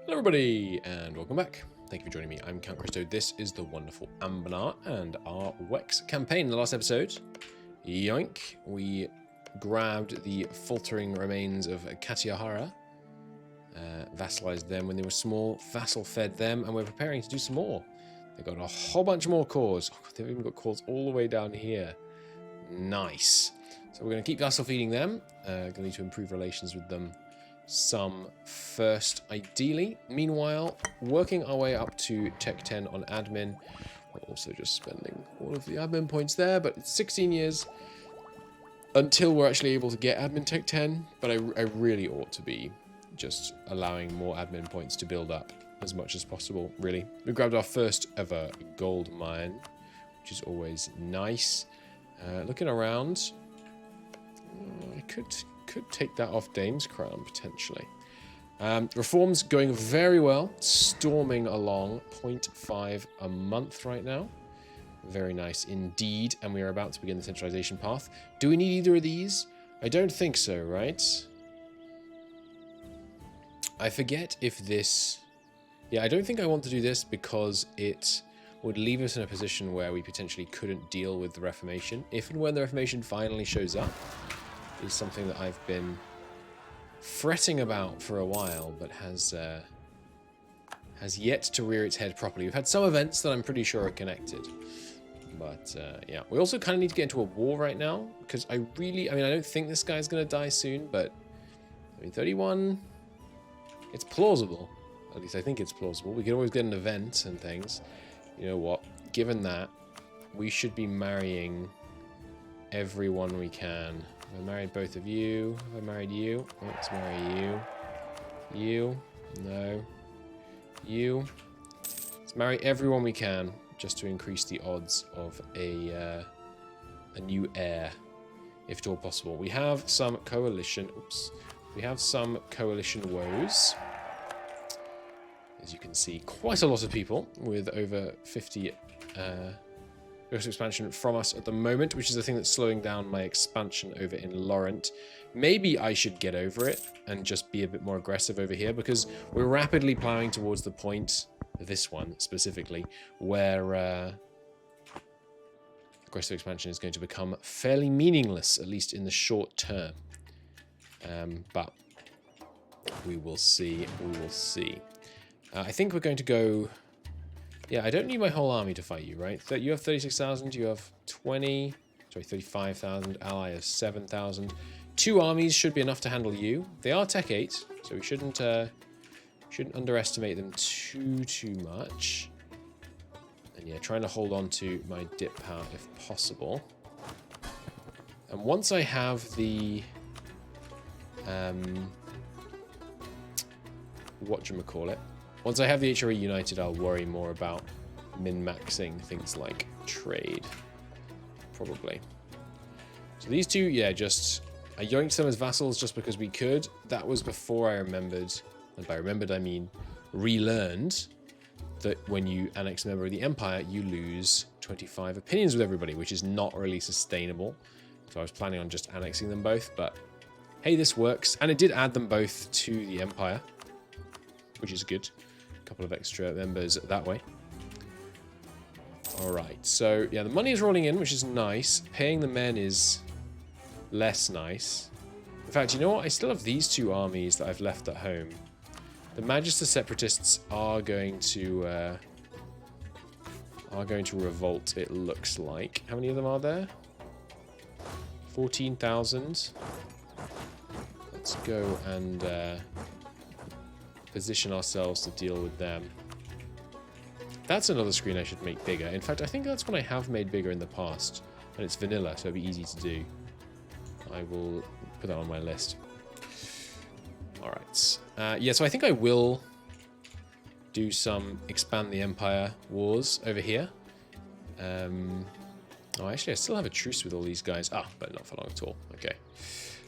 Hello everybody, and welcome back. Thank you for joining me. I'm Count Christo. This is the wonderful Anbennar and our Wex campaign. In the last episode, yoink, we grabbed the faltering remains of Katihara, vassalized them when they were small, vassal-fed them, and we're preparing to do some more. They've got a whole bunch more cores. Oh, they've even got cores all the way down here. Nice. So we're going to keep vassal-feeding them. Going to need to improve relations with them some first, ideally. Meanwhile, working our way up to Tech 10 on admin. We're also just spending all of the admin points there, but it's 16 years until we're actually able to get admin Tech 10, but I really ought to be just allowing more admin points to build up as much as possible, really. We grabbed our first ever gold mine, which is always nice. Looking around, I could take that off Dame's crown, potentially. Reforms going very well, storming along, 0.5 a month right now. Very nice indeed, and we are about to begin the centralization path. Do we need either of these? I don't think so, right? I forget if this... Yeah, I don't think I want to do this because it would leave us in a position where we potentially couldn't deal with the Reformation. If and when the Reformation finally shows up, is something that I've been fretting about for a while, but has yet to rear its head properly. We've had some events that I'm pretty sure are connected, but yeah. We also kind of need to get into a war right now, because I don't think this guy's going to die soon, but I mean, 31, it's plausible. At least I think it's plausible. We can always get an event and things. You know what? Given that, we should be marrying everyone we can. Have I married both of you? Have I married you? Let's marry you. You. No. You. Let's marry everyone we can, just to increase the odds of a new heir, if at all possible. We have some coalition... Oops. We have some coalition woes. As you can see, quite a lot of people, with over 50... expansion from us at the moment, which is the thing that's slowing down my expansion over in Laurent. Maybe I should get over it and just be a bit more aggressive over here, because we're rapidly plowing towards the point, this one specifically, where aggressive expansion is going to become fairly meaningless, at least in the short term. But we will see. We will see. I think we're going to go... Yeah, I don't need my whole army to fight you, right? You have 36,000, you have 35,000, ally of 7,000. 2 armies should be enough to handle you. They are Tech 8, so we shouldn't underestimate them too much. And yeah, trying to hold on to my dip power if possible. And once I have the... whatchamacallit? Once I have the HRE united, I'll worry more about min-maxing things like trade. Probably. So these two, yeah, I yoinked them as vassals just because we could. That was before I remembered, and by remembered I mean relearned, that when you annex a member of the Empire, you lose 25 opinions with everybody, which is not really sustainable. So I was planning on just annexing them both, but hey, this works. And it did add them both to the Empire, which is good. Couple of extra members that way. Alright, so yeah, the money is rolling in, which is nice. Paying the men is less nice. In fact, you know what? I still have these 2 armies that I've left at home. The Magister Separatists are going to revolt, it looks like. How many of them are there? 14,000. Let's go and position ourselves to deal with them. That's another screen I should make bigger. In fact, I think that's one I have made bigger in the past, and it's vanilla, so it'll be easy to do. I will put that on my list. Alright. Yeah, so I think I will do some expand the Empire wars over here. Oh, actually, I still have a truce with all these guys. Ah, but not for long at all. Okay.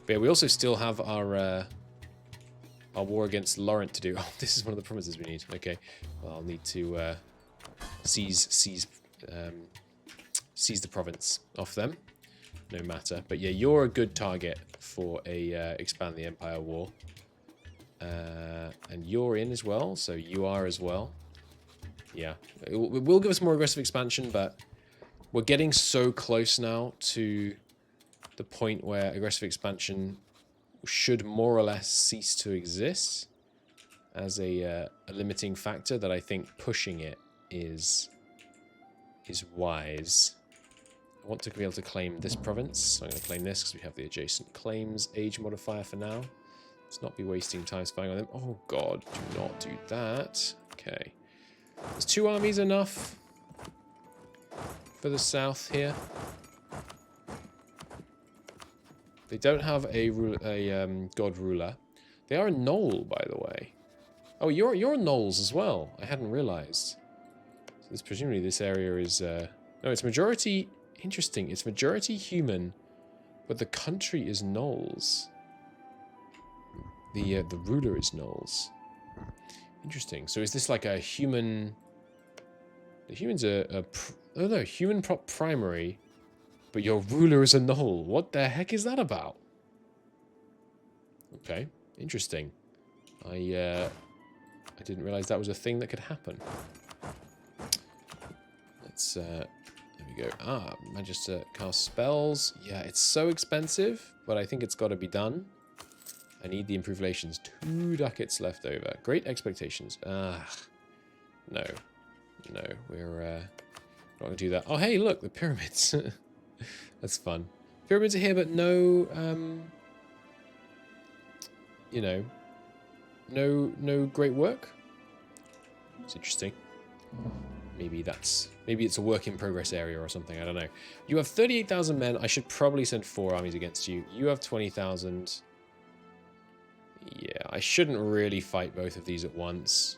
But yeah, we also still have our war against Laurent to do. Oh, this is one of the promises we need. Okay, well, I'll need to seize the province off them. No matter. But yeah, you're a good target for a expand the Empire war. And you're in as well, so you are as well. Yeah, it will give us more aggressive expansion, but we're getting so close now to the point where aggressive expansion should more or less cease to exist as a limiting factor, that I think pushing it is wise. I want to be able to claim this province, so I'm going to claim this because we have the adjacent claims age modifier for now. Let's not be wasting time spying on them. Oh god, do not do that. Okay. Is 2 armies enough for the south here? They don't have a god ruler. They are a knoll, by the way. Oh, you're gnolls as well. I hadn't realized. So presumably this area is... no, it's majority... Interesting. It's majority human, but the country is gnolls. The ruler is gnolls. Interesting. So is this like a human... The humans are... oh no, human primary, but your ruler is a gnoll. What the heck is that about? Okay, interesting. I didn't realize that was a thing that could happen. Let's... there we go. Ah, Magister cast spells. Yeah, it's so expensive, but I think it's got to be done. I need the improved relations. 2 ducats left over. Great expectations. Ah, no. No, we're not going to do that. Oh, hey, look, the pyramids. That's fun. Pyramids are here, but no, you know, no great work. It's interesting. Maybe it's a work in progress area or something. I don't know. You have 38,000 men. I should probably send 4 armies against you. You have 20,000. Yeah, I shouldn't really fight both of these at once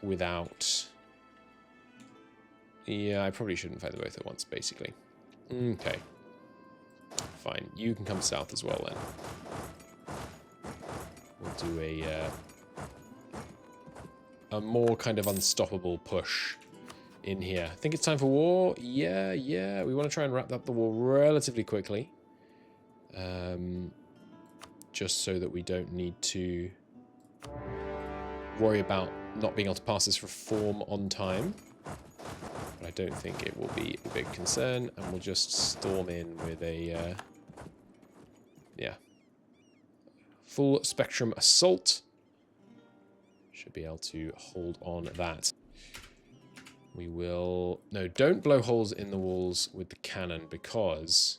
without... Yeah, I probably shouldn't fight them both at once, basically. Okay. Fine. You can come south as well, then. We'll do a more kind of unstoppable push in here. I think it's time for war. Yeah. We want to try and wrap up the war relatively quickly. Just so that we don't need to worry about not being able to pass this reform on time. But I don't think it will be a big concern, and we'll just storm in with a yeah, full spectrum assault. Should be able to hold on that. We will... No, don't blow holes in the walls with the cannon, because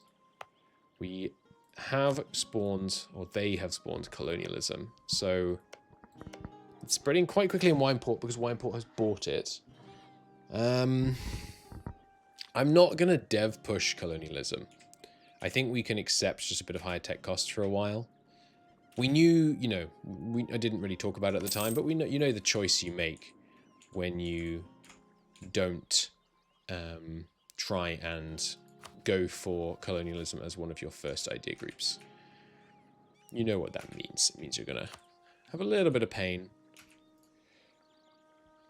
we have spawned, or they have spawned, colonialism. So it's spreading quite quickly in Wineport because Wineport has bought it. I'm not going to dev push colonialism. I think we can accept just a bit of higher tech costs for a while. We knew, you know, I didn't really talk about it at the time, but we know, you know, the choice you make when you don't try and go for colonialism as one of your first idea groups. You know what that means. It means you're going to have a little bit of pain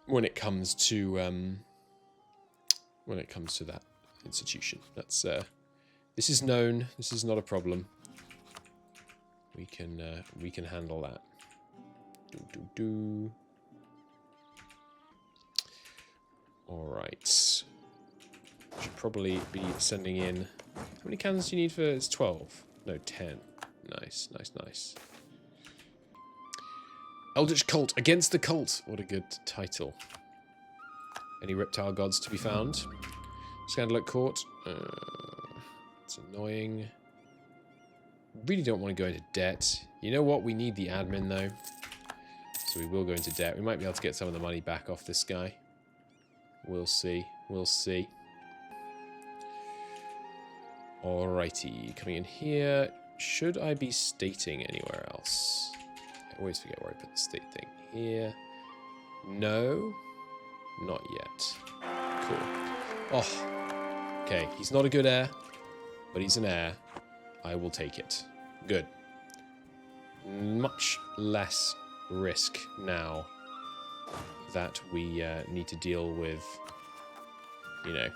when it comes to that institution. That's this is known. This is not a problem. We can handle that. All right. Should probably be sending in... How many cannons do you need for... It's 12. No, 10. Nice. Eldritch Cult against the Cult. What a good title. Any reptile gods to be found? Scandal at court. It's annoying. Really don't want to go into debt. You know what? We need the admin, though. So we will go into debt. We might be able to get some of the money back off this guy. We'll see. Alrighty. Coming in here. Should I be stating anywhere else? I always forget where I put the state thing. Here. No. Not yet. Cool. Oh. Okay. He's not a good heir, but he's an heir. I will take it. Good. Much less risk now that we need to deal with, you know,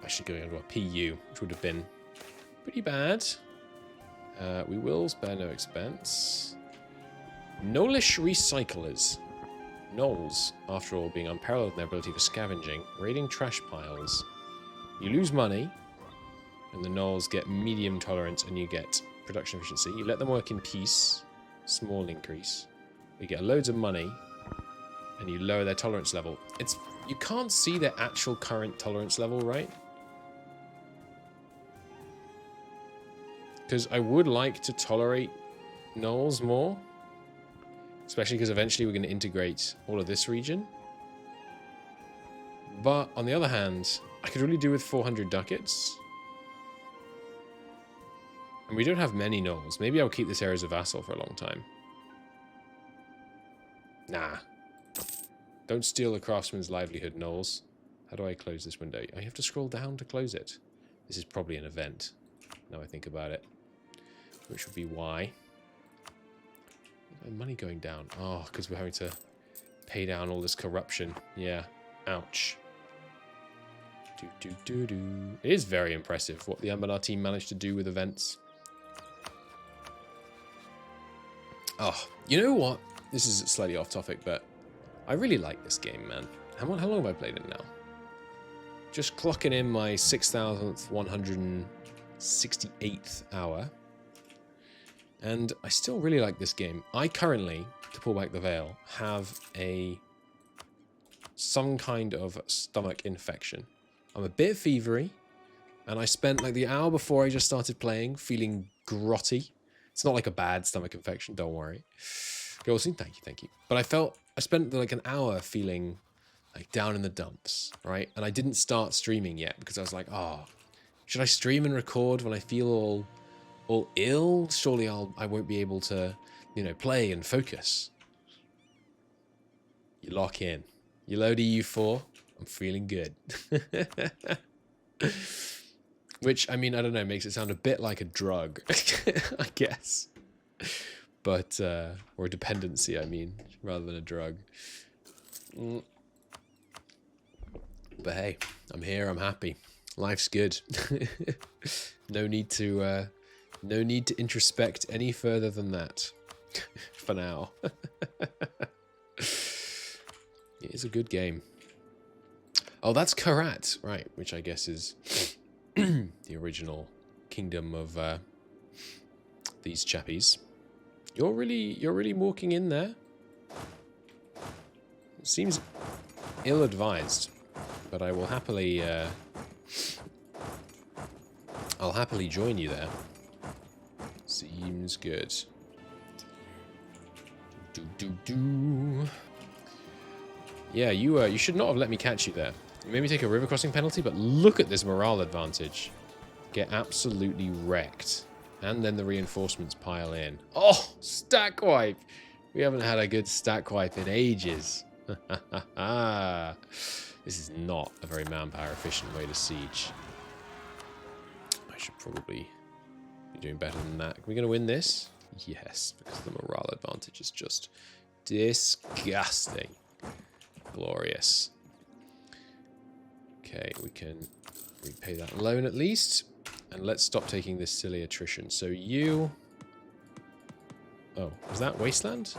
actually going into a PU, which would have been pretty bad. We will spare no expense. Gnollish Recyclers. Gnolls, after all, being unparalleled in their ability for scavenging, raiding trash piles. You lose money, and the gnolls get medium tolerance, and you get production efficiency. You let them work in peace, small increase. You get loads of money, and you lower their tolerance level. You can't see their actual current tolerance level, right? Because I would like to tolerate gnolls more. Especially because eventually we're going to integrate all of this region. But on the other hand, I could really do with 400 ducats. And we don't have many gnolls. Maybe I'll keep this area as a vassal for a long time. Nah. Don't steal the craftsman's livelihood, gnolls. How do I close this window? I have to scroll down to close it. This is probably an event, now I think about it. Which would be why. Money going down. Oh, because we're having to pay down all this corruption. Yeah. Ouch. It is very impressive what the Anbennar team managed to do with events. Oh, you know what? This is slightly off topic, but I really like this game, man. How long have I played it now? Just clocking in my 6,168th hour. And I still really like this game. I currently, to pull back the veil, have some kind of stomach infection. I'm a bit fevery, and I spent like the hour before I just started playing feeling grotty. It's not like a bad stomach infection, don't worry. Golson, thank you. But I spent like an hour feeling like down in the dumps, right? And I didn't start streaming yet because I was like, oh, should I stream and record when I feel all ill? Surely I won't be able to, play and focus. You lock in. You load EU4. I'm feeling good. Which, I mean, I don't know, makes it sound a bit like a drug, I guess. But, or a dependency, I mean, rather than a drug. But hey, I'm here, I'm happy. Life's good. No need to introspect any further than that. For now. It is a good game. Oh, that's Karat, right? Which I guess is the original kingdom of these chappies. You're really walking in there. It seems ill-advised, but I will happily I'll happily join you there. Seems good. Yeah, you should not have let me catch you there. You made me take a river crossing penalty, but look at this morale advantage. Get absolutely wrecked. And then the reinforcements pile in. Oh, stack wipe! We haven't had a good stack wipe in ages. This is not a very manpower efficient way to siege. I should probably be doing better than that. Are we going to win this? Yes, because the morale advantage is just disgusting. Glorious. Okay, we can repay that loan at least. And let's stop taking this silly attrition. So you... Oh, was that Wasteland?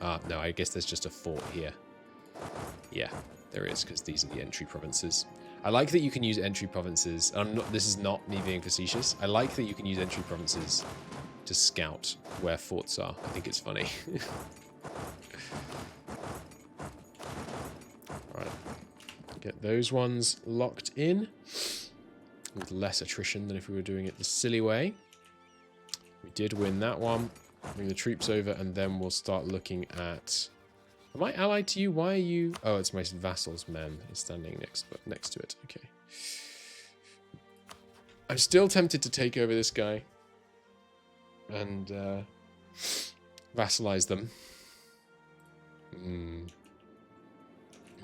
Ah, no, I guess there's just a fort here. Yeah, there is, because these are the entry provinces. I like that you can use entry provinces. This is not me being facetious. I like that you can use entry provinces to scout where forts are. I think it's funny. Right. Get those ones locked in. With less attrition than if we were doing it the silly way. We did win that one. Bring the troops over, and then we'll start looking at... Am I allied to you? Why are you... Oh, it's my vassal's men standing next to it. Okay. I'm still tempted to take over this guy. And vassalize them.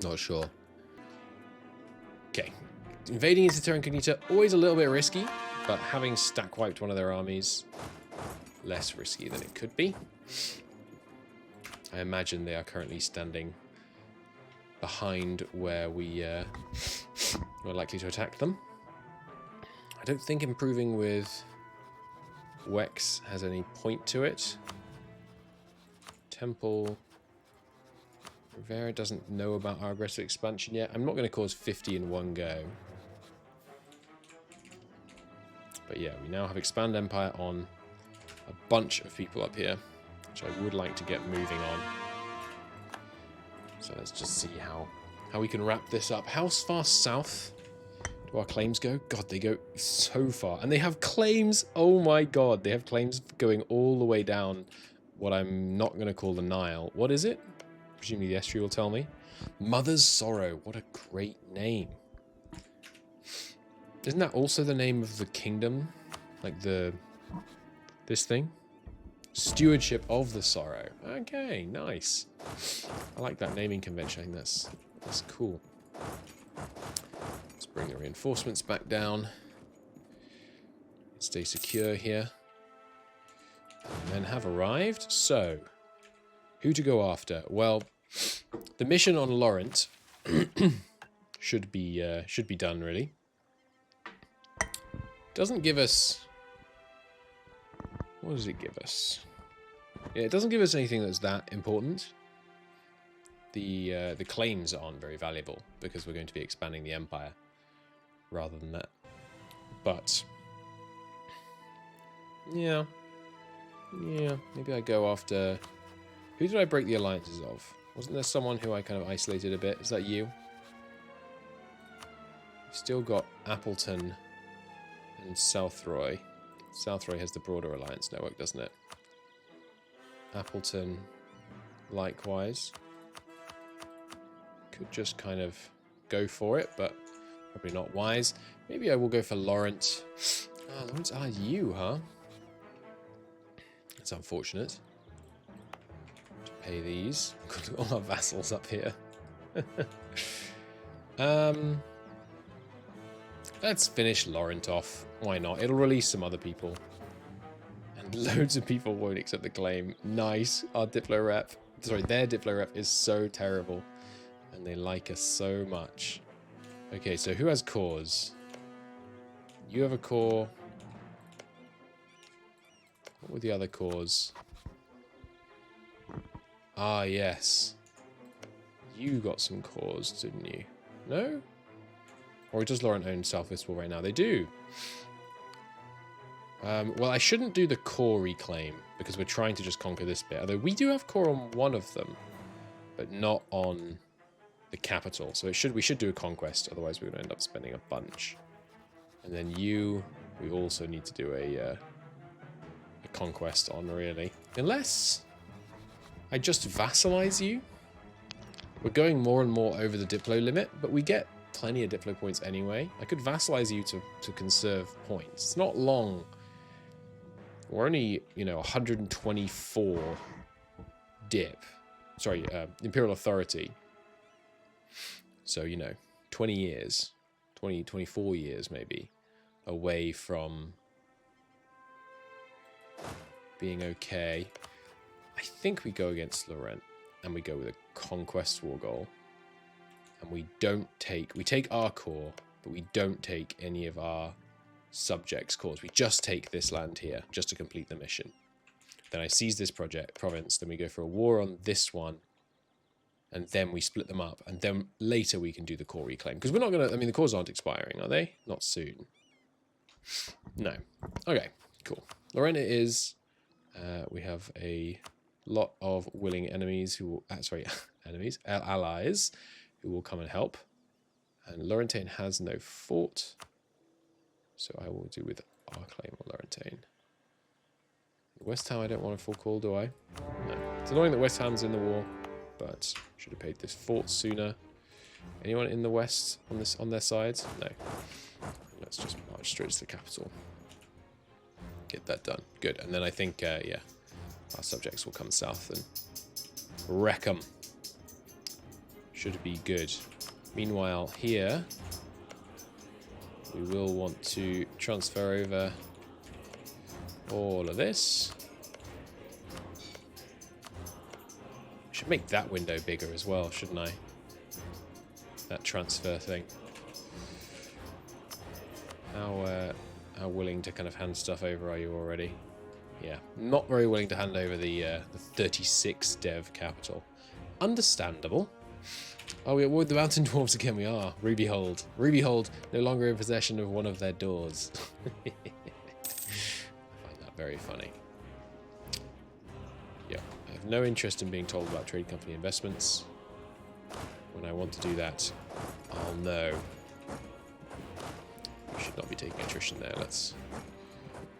Not sure. Okay. Invading into Terra Incognita, always a little bit risky, but having stack wiped one of their armies, less risky than it could be. I imagine they are currently standing behind where we're likely to attack them. I don't think improving with Wex has any point to it. Temple. Rivera doesn't know about our aggressive expansion yet. I'm not going to cause 50 in one go. But yeah, we now have Expand Empire on a bunch of people up here, which I would like to get moving on. So let's just see how we can wrap this up. How far south do our claims go? God, they go so far. And they have claims. Oh my God, they have claims going all the way down what I'm not going to call the Nile. What is it? Presumably the estuary will tell me. Mother's Sorrow. What a great name. Isn't that also the name of the kingdom? Like this thing? Stewardship of the Sorrow. Okay, nice. I like that naming convention. I think that's cool. Let's bring the reinforcements back down. Stay secure here. And men have arrived. So, who to go after? Well, the mission on Laurent should be done really. Doesn't give us. What does it give us? Yeah, it doesn't give us anything that's that important. The claims aren't very valuable because we're going to be expanding the empire rather than that. But yeah, maybe I go after. Who did I break the alliances of? Wasn't there someone who I kind of isolated a bit? Is that you? Still got Appleton and Southroy. Southroy has the broader alliance network, doesn't it? Appleton, likewise. Could just kind of go for it, but probably not wise. Maybe I will go for Laurent. Ah, Laurent, you, huh? That's unfortunate. To pay these. Got all our vassals up here. Let's finish Laurent off. Why not? It'll release some other people. And loads of people won't accept the claim. Nice. Our Diplo rep. Sorry, their Diplo rep is so terrible. And they like us so much. Okay, so who has cores? You have a core. What were the other cores? Ah, yes. You got some cores, didn't you? No? Or does Laurent own South Wistful right now? They do. Well, I shouldn't do the core reclaim because we're trying to just conquer this bit. Although we do have core on one of them, but not on the capital. So we should do a conquest. Otherwise, we're going to end up spending a bunch. And then we also need to do a conquest on, really. Unless I just vassalize you. We're going more and more over the Diplo limit, but we get plenty of Diplo points anyway. I could vassalize you to conserve points. It's not long. We're only, 124 Imperial Authority. So, 20 years, 24 years maybe, away from being okay. I think we go against Laurent, and we go with a conquest war goal. And we take our core, but we don't take any of our subjects' cores. We just take this land here, just to complete the mission. Then I seize this province, then we go for a war on this one, and then we split them up, and then later we can do the core reclaim. Because we're not going to, the cores aren't expiring, are they? Not soon. No. Okay, cool. Laurent it is. We have a lot of willing enemies who will, allies, who will come and help. And Laurentane has no fort. So I will do with our claim on Laurentane. West Ham I don't want a full call, do I? No. It's annoying that West Ham's in the war, but should have paid this fort sooner. Anyone in the west on their sides? No. Let's just march straight to the capital. Get that done. Good. And then I think, our subjects will come south and wreck them. Should be good. Meanwhile, here, we will want to transfer over all of this. Should make that window bigger as well, shouldn't I? That transfer thing. How willing to kind of hand stuff over are you already? Yeah, not very willing to hand over the 36 dev capital. Understandable. Oh, we're with the mountain dwarves again. We are. Rubyhold. Rubyhold, no longer in possession of one of their doors. I find that very funny. Yeah, I have no interest in being told about trade company investments. When I want to do that, I'll know. We should not be taking attrition there. Let's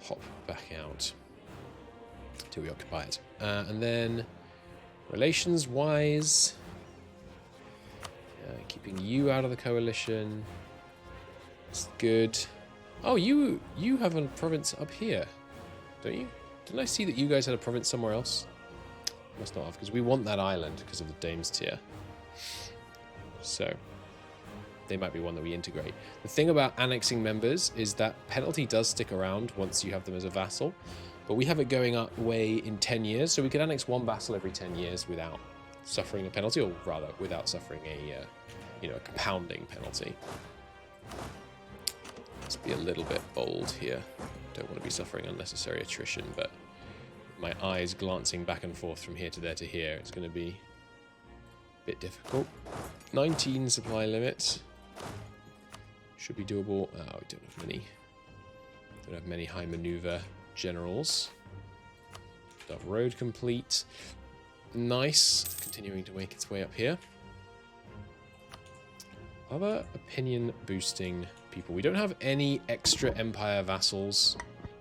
hop back out till we occupy it. And then, relations-wise, keeping you out of the coalition. It's good. Oh, you have a province up here, don't you? Didn't I see that you guys had a province somewhere else? Must not have, because we want that island because of the Dames tier. So, they might be one that we integrate. The thing about annexing members is that penalty does stick around once you have them as a vassal, but we have it going away in 10 years, so we could annex one vassal every 10 years without suffering a penalty, or rather, without suffering a, a compounding penalty. Let's be a little bit bold here. Don't want to be suffering unnecessary attrition, but my eyes glancing back and forth from here to there to here, it's going to be a bit difficult. 19 supply limit. Should be doable. Oh, we don't have many high maneuver generals. That road complete. Nice. Continuing to make its way up here. Other opinion boosting people. We don't have any extra empire vassals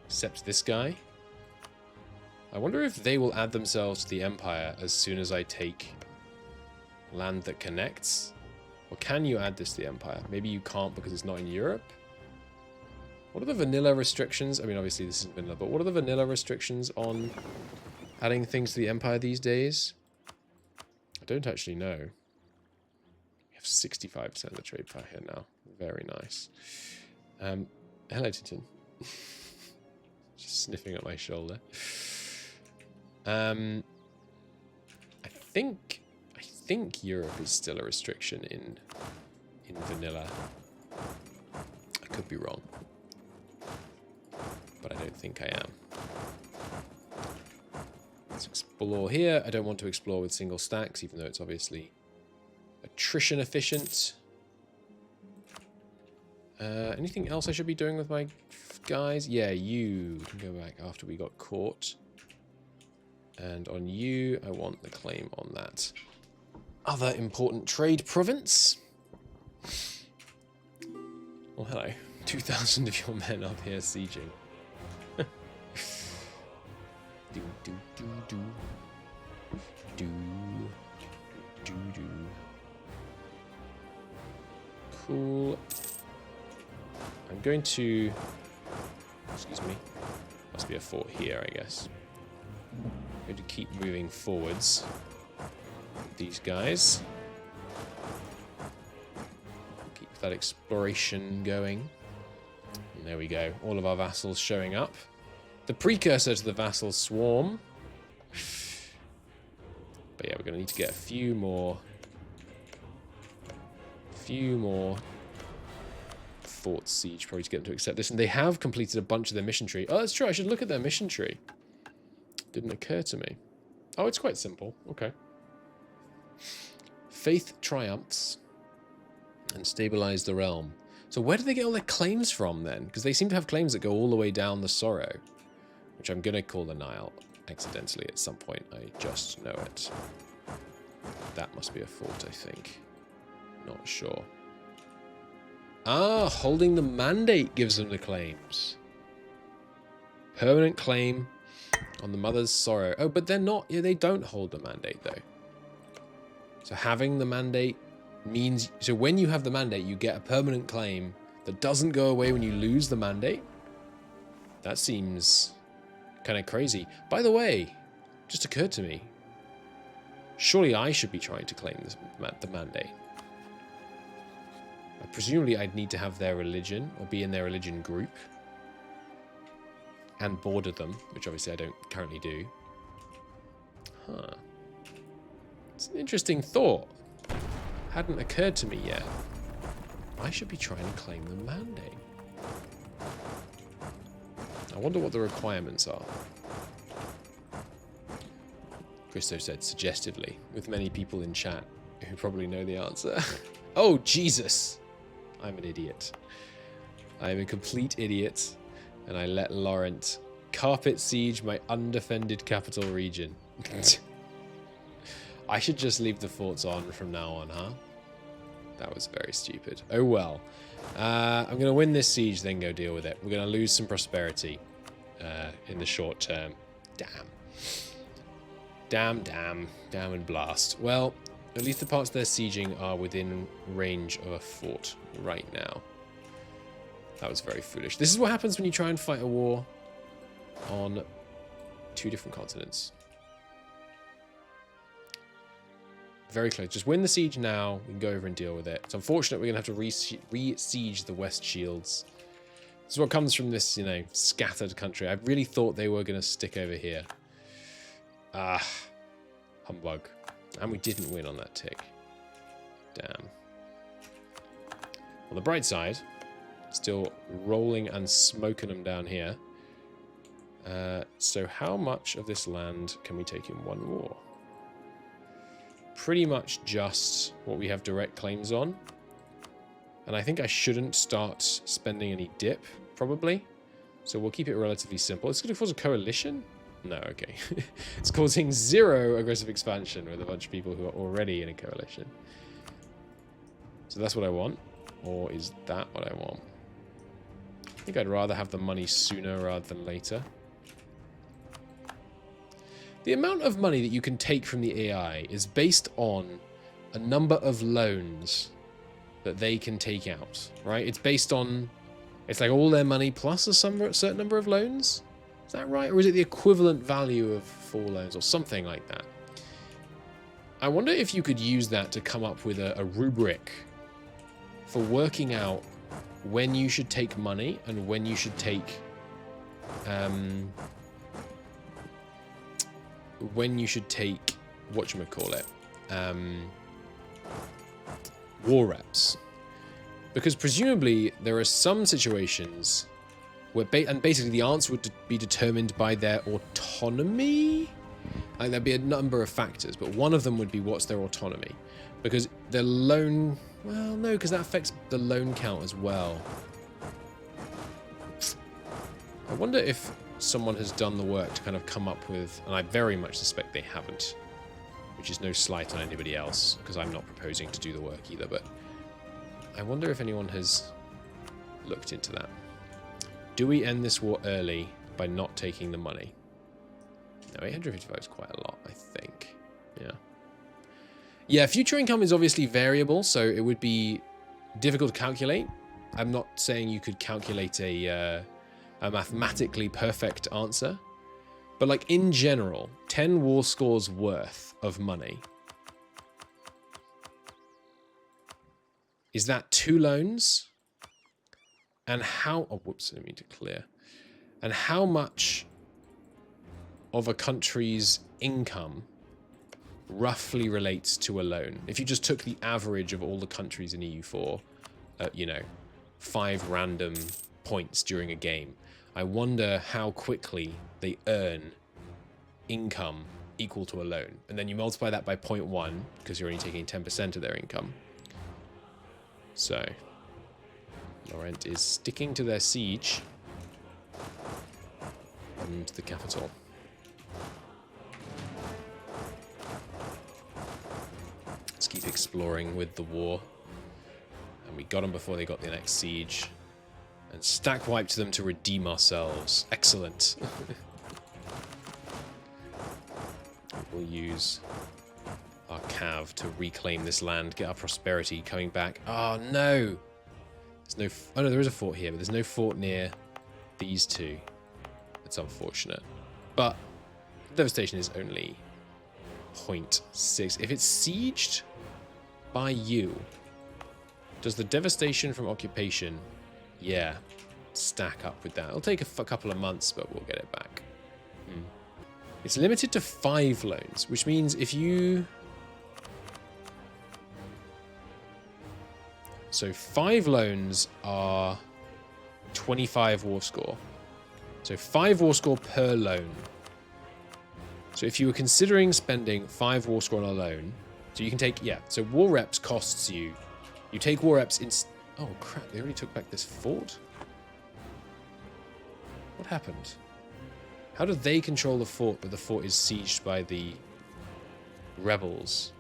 except this guy. I wonder if they will add themselves to the empire as soon as I take land that connects. Or can you add this to the empire? Maybe you can't because it's not in Europe. What are the vanilla restrictions? I mean, obviously this isn't vanilla, but what are the vanilla restrictions on adding things to the empire these days? I don't actually know. We have 65% of the trade power here now. Very nice. Hello, Tintin. Just sniffing at my shoulder. I think Europe is still a restriction in vanilla. I could be wrong, but I don't think I am. Let's explore here. I don't want to explore with single stacks, even though it's obviously attrition efficient. Anything else I should be doing with my guys? Yeah, you can go back after we got caught. And on you, I want the claim on that other important trade province. Well, hello. 2,000 of your men up here sieging. do, do, do, do. Do, do, do. Cool. I'm going to... Excuse me. Must be a fort here, I guess. I'm going to keep moving forwards. These guys. Keep that exploration going. And there we go. All of our vassals showing up. The precursor to the vassal swarm. But yeah, we're going to need to get a few more fort siege probably to get them to accept this. And they have completed a bunch of their mission tree. Oh, that's true. I should look at their mission tree. Didn't occur to me. Oh, it's quite simple. Okay. Faith triumphs and stabilize the realm. So where do they get all their claims from then? Because they seem to have claims that go all the way down the Sorrow, which I'm going to call the Nile accidentally at some point. I just know it. That must be a fort, I think. Not sure. Ah, holding the mandate gives them the claims. Permanent claim on the Mother's Sorrow. Oh, but they're not. Yeah, they don't hold the mandate, though. So having the mandate means... So when you have the mandate, you get a permanent claim that doesn't go away when you lose the mandate. That seems kind of crazy. By the way, just occurred to me. Surely I should be trying to claim the mandate. Presumably I'd need to have their religion, or be in their religion group. And border them, which obviously I don't currently do. Huh. It's an interesting thought. Hadn't occurred to me yet. I should be trying to claim the mandate. I wonder what the requirements are. Christo said suggestively, with many people in chat who probably know the answer. Oh, Jesus! I'm an idiot. I'm a complete idiot, and I let Laurent carpet siege my undefended capital region. I should just leave the forts on from now on, huh? That was very stupid. Oh well. I'm going to win this siege, then go deal with it. We're going to lose some prosperity in the short term. Damn and blast. Well, at least the parts they're sieging are within range of a fort right now. That was very foolish. This is what happens when you try and fight a war on 2 different continents. Very close. Just win the siege now. We can go over and deal with it. It's unfortunate we're going to have to re-siege the West Shields. This is what comes from this, you know, scattered country. I really thought they were going to stick over here. Ah, humbug. And we didn't win on that tick. Damn. On the bright side, still rolling and smoking them down here. So how much of this land can we take in one war? Pretty much just what we have direct claims on. And I think I shouldn't start spending any dip, probably. So we'll keep it relatively simple. It's going to cause a coalition? No, okay. It's causing 0 aggressive expansion with a bunch of people who are already in a coalition. So that's what I want. Or is that what I want? I think I'd rather have the money sooner rather than later. The amount of money that you can take from the AI is based on a number of loans that they can take out, right? It's based on, it's like all their money plus a certain number of loans. Is that right? Or is it the equivalent value of 4 loans or something like that? I wonder if you could use that to come up with a rubric for working out when you should take money and when you should take whatchamacallit, war reps. Because presumably there are some situations where basically the answer would be determined by their autonomy. Like there'd be a number of factors, but one of them would be what's their autonomy. Because their loan, well, no, because that affects the loan count as well. I wonder if someone has done the work to kind of come up with, and I very much suspect they haven't, which is no slight on anybody else, because I'm not proposing to do the work either, but I wonder if anyone has looked into that. Do we end this war early by not taking the money? No, 855 is quite a lot, I think. Yeah. Yeah, future income is obviously variable, so it would be difficult to calculate. I'm not saying you could calculate a mathematically perfect answer, but like in general, 10 war scores worth of money. Is that 2 loans? And how, oh, whoops, I didn't mean to clear. And how much of a country's income roughly relates to a loan? If you just took the average of all the countries in EU4, you know, 5 random points during a game, I wonder how quickly they earn income equal to a loan. And then you multiply that by 0.1, because you're only taking 10% of their income. So, Laurent is sticking to their siege and the capital. Let's keep exploring with the war. And we got them before they got the next siege. And stack wiped them to redeem ourselves. Excellent. We'll use our cav to reclaim this land, get our prosperity coming back. Oh no! There's no... Oh no, there is a fort here, but there's no fort near these 2. That's unfortunate. But devastation is only 0.6. If it's sieged by you, does the devastation from occupation, yeah, stack up with that? It'll take a couple of months, but we'll get it back. It's limited to 5 loans, which means if you... So 5 loans are 25 war score. So 5 war score per loan. So if you were considering spending 5 war score on a loan, so you can take, yeah, so war reps costs you. You take war reps in... Oh, crap, they already took back this fort? What happened? How do they control the fort, but the fort is sieged by the rebels?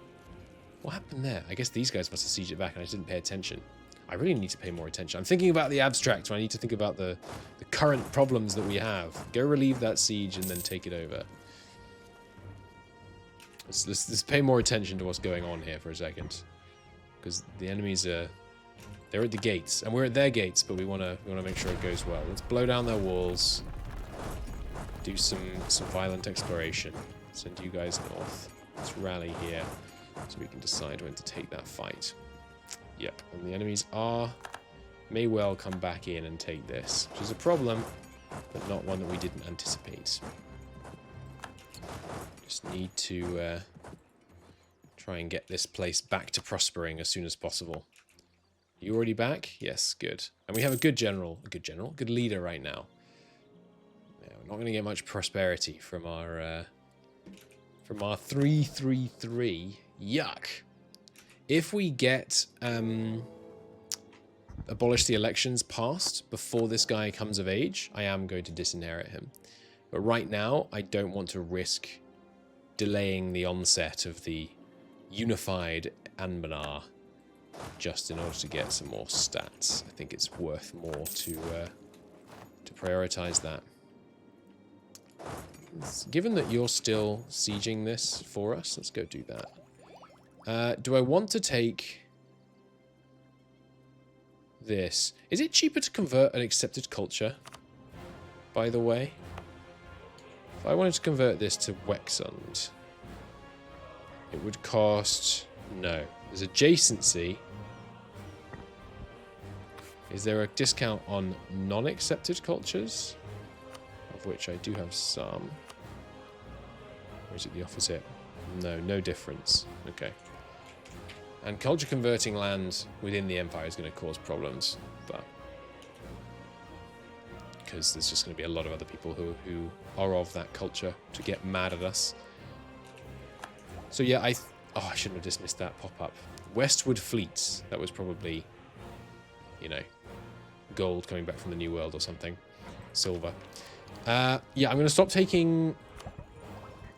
What happened there? I guess these guys must have sieged it back and I just didn't pay attention. I really need to pay more attention. I'm thinking about the abstract, so I need to think about the current problems that we have. Go relieve that siege and then take it over. Let's pay more attention to what's going on here for a second. Because the enemies are... They're at the gates, and we're at their gates, but we want to make sure it goes well. Let's blow down their walls. Do some violent exploration. Send you guys north. Let's rally here so we can decide when to take that fight. Yep, and the enemies may well come back in and take this, which is a problem, but not one that we didn't anticipate. Just need to try and get this place back to prospering as soon as possible. You already back? Yes, good. And we have a good good leader right now. Yeah, we're not going to get much prosperity from our 333. Yuck. If we get abolish the elections passed before this guy comes of age, I am going to disinherit him. But right now, I don't want to risk delaying the onset of the unified Anbennar just in order to get some more stats. I think it's worth more to prioritize that. Given that you're still sieging this for us, let's go do that. Do I want to take this? Is it cheaper to convert an accepted culture, by the way? If I wanted to convert this to Wexund, it would cost... No. There's adjacency. Is there a discount on non-accepted cultures? Of which I do have some. Or is it the opposite? No, no difference. Okay. And culture converting land within the Empire is going to cause problems, but because there's just going to be a lot of other people who are of that culture to get mad at us. So yeah, I shouldn't have dismissed that pop-up. Westward fleets. That was probably, you know, gold coming back from the New World or something. Silver. Yeah, I'm going to stop taking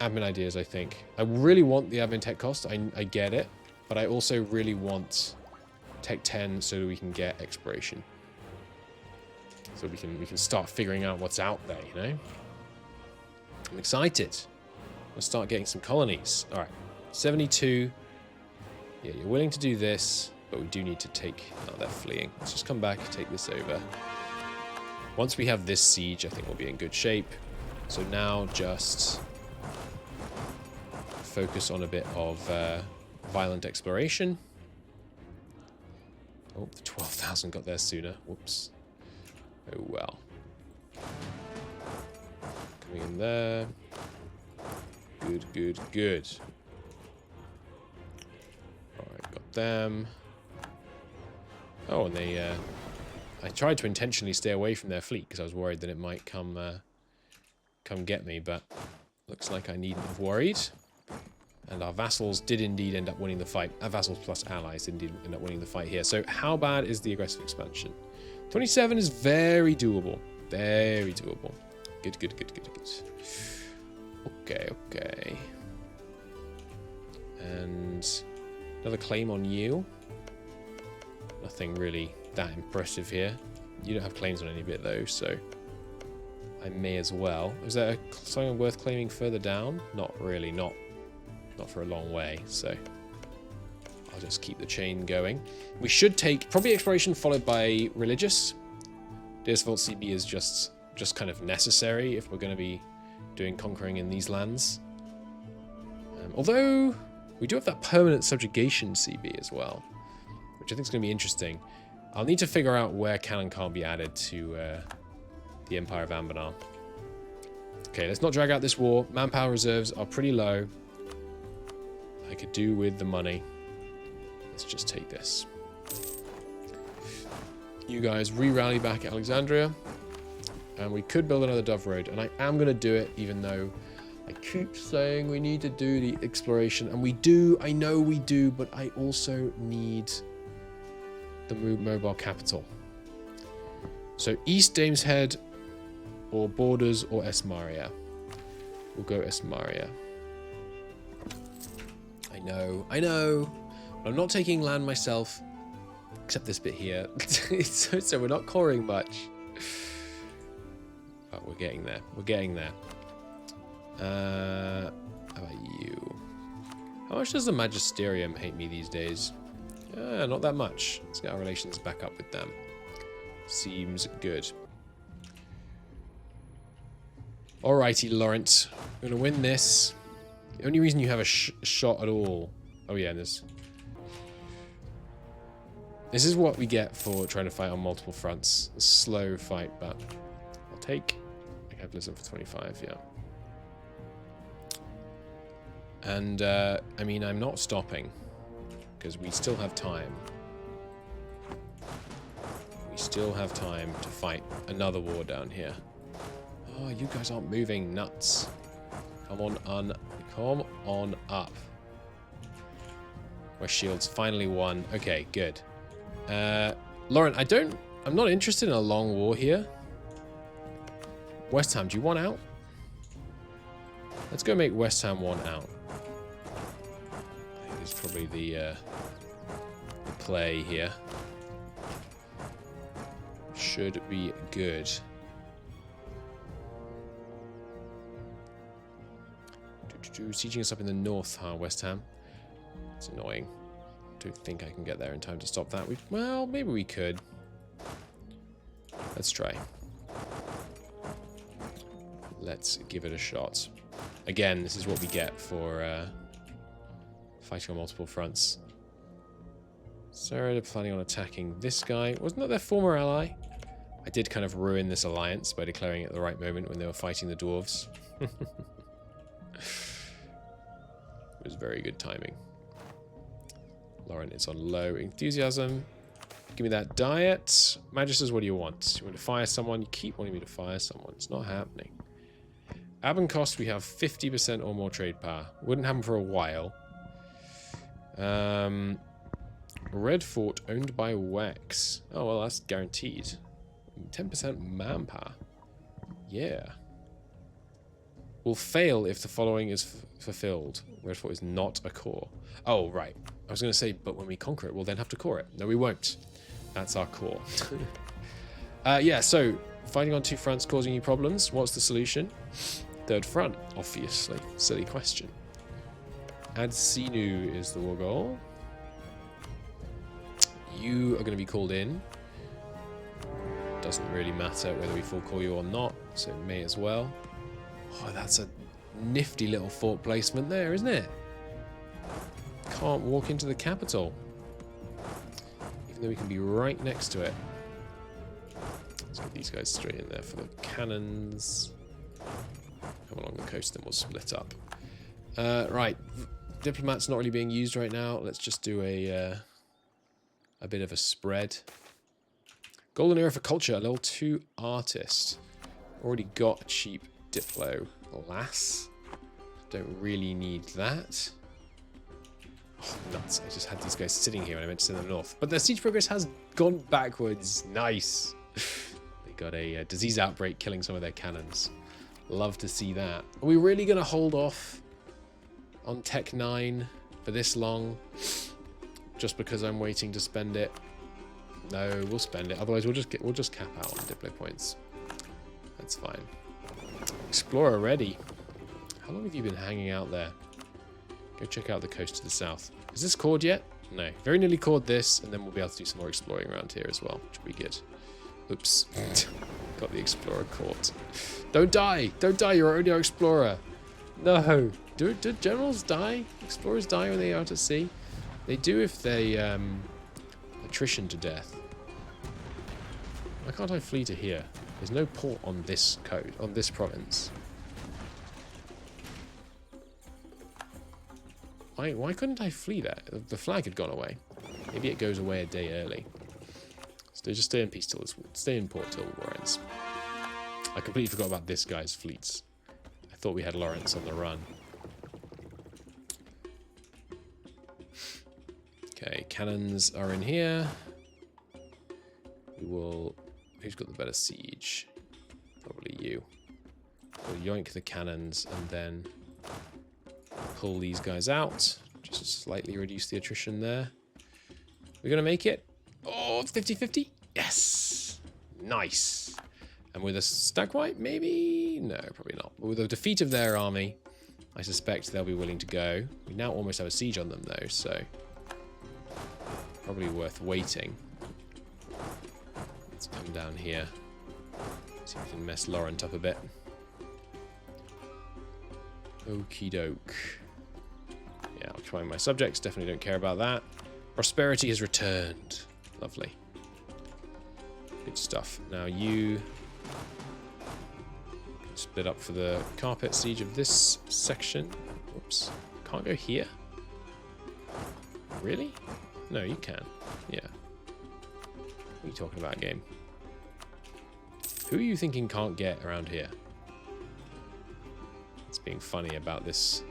admin ideas, I think. I really want the admin tech cost. I get it. But I also really want Tech 10 so that we can get exploration. So we can start figuring out what's out there, you know? I'm excited. We'll start getting some colonies. Alright. 72. Yeah, you're willing to do this, but we do need to take... Oh, they're fleeing. Let's just come back and take this over. Once we have this siege, I think we'll be in good shape. So now just focus on a bit of... violent exploration. Oh, the 12,000 got there sooner. Whoops. Oh well. Coming in there. Good, good, good. Alright, got them. Oh, and they... I tried to intentionally stay away from their fleet because I was worried that it might come get me, but looks like I needn't have worried. And our vassals did indeed end up winning the fight. Our vassals plus allies did indeed end up winning the fight here. So how bad is the aggressive expansion? 27 is very doable. Very doable. Good, good, good, good, good. Okay, okay. And another claim on you. Nothing really that impressive here. You don't have claims on any bit though, so I may as well. Is there something worth claiming further down? Not really, not for a long way, so I'll just keep the chain going. We should take probably exploration followed by religious. Deersvolt CB is just kind of necessary if we're going to be doing conquering in these lands. Although we do have that permanent subjugation CB as well, which I think is going to be interesting. I'll need to figure out where can and can't be added to the Empire of Anbennar. Okay, let's not drag out this war. Manpower reserves are pretty low. I could do with the money. Let's just take this. You guys re-rally back at Alexandria. And we could build another Dove Road. And I am going to do it, even though I keep saying we need to do the exploration. And we do. I know we do. But I also need the mobile capital. So East Dameshead or Borders or Esmaria. We'll go Esmaria. I know. I'm not taking land myself, except this bit here. so we're not coring much. But we're getting there. We're getting there. How about you? How much does the Magisterium hate me these days? Not that much. Let's get our relations back up with them. Seems good. Alrighty, Lawrence. We're going to win this. The only reason you have a shot at all... Oh yeah, this is what we get for trying to fight on multiple fronts. A slow fight, but I'll take capitalism for 25, yeah. And, I mean, I'm not stopping, because we still have time. We still have time to fight another war down here. Oh, you guys aren't moving, nuts. Come on up. West Shields finally won. Okay, good. Lauren, I'm not interested in a long war here. West Ham, do you want out? Let's go make West Ham want out. I think it's probably the play here. Should be good. Sieging us up in the north, huh, West Ham? It's annoying. Don't think I can get there in time to stop that. Well, maybe we could. Let's try. Let's give it a shot. Again, this is what we get for fighting on multiple fronts. Sarah, they're planning on attacking this guy. Wasn't that their former ally? I did kind of ruin this alliance by declaring it at the right moment when they were fighting the dwarves. It was very good timing. Lauren, it's on low enthusiasm. Give me that diet. Magisters, what do you want? You want to fire someone? You keep wanting me to fire someone. It's not happening. Abencost, we have 50% or more trade power. Wouldn't happen for a while. Red Fort owned by Wex. Oh, well, that's guaranteed. 10% manpower. Yeah. Will fail if the following is fulfilled. Red Fort is not a core. Oh, right. I was going to say, but when we conquer it, we'll then have to core it. No, we won't. That's our core. Yeah, so fighting on two fronts causing you problems. What's the solution? Third front, obviously. Silly question. Adsinu is the war goal. You are going to be called in. Doesn't really matter whether we full call you or not, so it may as well. Oh, that's a nifty little fort placement there, isn't it? Can't walk into the capital. Even though we can be right next to it. Let's get these guys straight in there for the cannons. Come along the coast, then we'll split up. Right. Diplomat's not really being used right now. Let's just do a bit of a spread. Golden era for culture, level 2 artist. Already got a cheap Diplo. Lass. Don't really need that. Oh, nuts. I just had these guys sitting here and I meant to send them north. But their siege progress has gone backwards. Nice. They got a disease outbreak killing some of their cannons. Love to see that. Are we really going to hold off on Tech 9 for this long? Just because I'm waiting to spend it? No, we'll spend it. Otherwise, we'll just cap out on Diplo points. That's fine. Explorer ready. How long have you been hanging out there? Go check out the coast to the south. Is this cored yet? No. Very nearly cored this, and then we'll be able to do some more exploring around here as well, which will be good. Oops. Got the explorer caught. Don't die! Don't die, you're already our explorer! No! Do generals die? Explorers die when they are out at sea? They do if they attrition to death. Why can't I flee to here? There's no port on this coast, on this province. Why couldn't I flee there? The flag had gone away. Maybe it goes away a day early. So just stay in peace till this. Stay in port till the war ends. I completely forgot about this guy's fleets. I thought we had Lawrence on the run. Okay, cannons are in here. We will... Who's got the better siege? Probably you. We'll yoink the cannons and then pull these guys out. Just to slightly reduce the attrition there. We're going to make it. Oh, 50-50? Yes! Nice. And with a stack wipe, maybe? No, probably not. But with a defeat of their army, I suspect they'll be willing to go. We now almost have a siege on them, though, so... Probably worth waiting. Let's come down here. See if we can mess Laurent up a bit. Okie doke. Yeah, I'll combine my subjects. Definitely don't care about that. Prosperity has returned. Lovely. Good stuff. Now you split up for the carpet siege of this section. Whoops. Can't go here? Really? No, you can. Yeah. What are you talking about, game? Who are you thinking can't get around here? It's being funny about this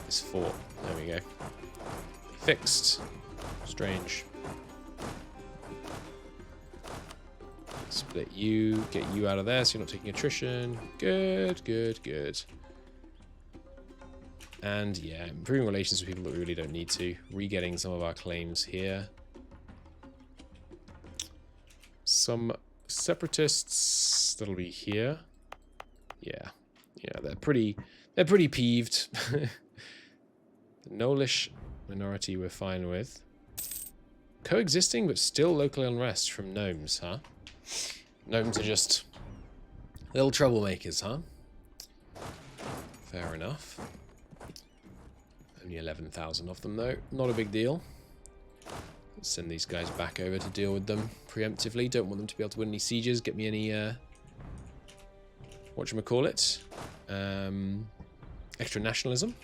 fort. There we go. Fixed. Strange. Split you, get you out of there so you're not taking attrition. Good, good, good. And yeah, improving relations with people that we really don't need to. Re-getting some of our claims here. Some separatists that'll be here. Yeah. Yeah, they're pretty peeved. The Nolish minority we're fine with. Coexisting but still local unrest from gnomes, huh? Gnomes are just little troublemakers, huh? Fair enough. Only 11,000 of them, though. Not a big deal. Let's send these guys back over to deal with them preemptively. Don't want them to be able to win any sieges. Get me any, whatchamacallit? Extra nationalism.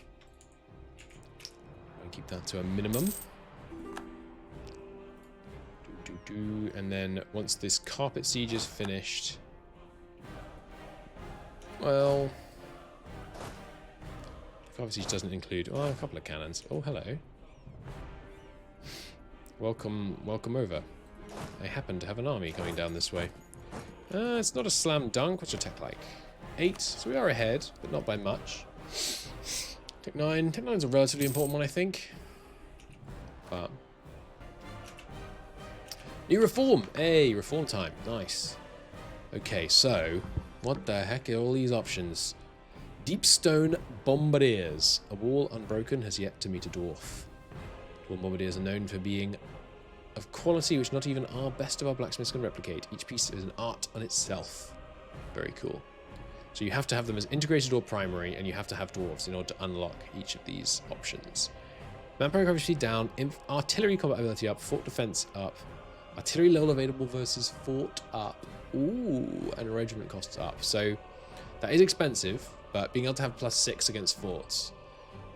I'll keep that to a minimum. And then once this carpet siege is finished... Well... Carpet siege doesn't include... Oh, a couple of cannons. Oh, hello. Welcome over. I happen to have an army coming down this way. It's not a slam dunk. What's your tech like? 8. So we are ahead, but not by much. Tech 9. Tech 9's a relatively important one, I think. But... New reform! Hey, reform time. Nice. Okay, so... What the heck are all these options? Deep stone bombardiers. A wall unbroken has yet to meet a dwarf. Dwarf bombardiers are known for being of quality which not even our best of our blacksmiths can replicate. Each piece is an art on itself. Very cool. So you have to have them as integrated or primary, and you have to have dwarves in order to unlock each of these options. Manpower coverage speed down, artillery combat ability up, fort defense up, artillery level available versus fort up. Ooh, and regiment costs up. So that is expensive, but being able to have +6 against forts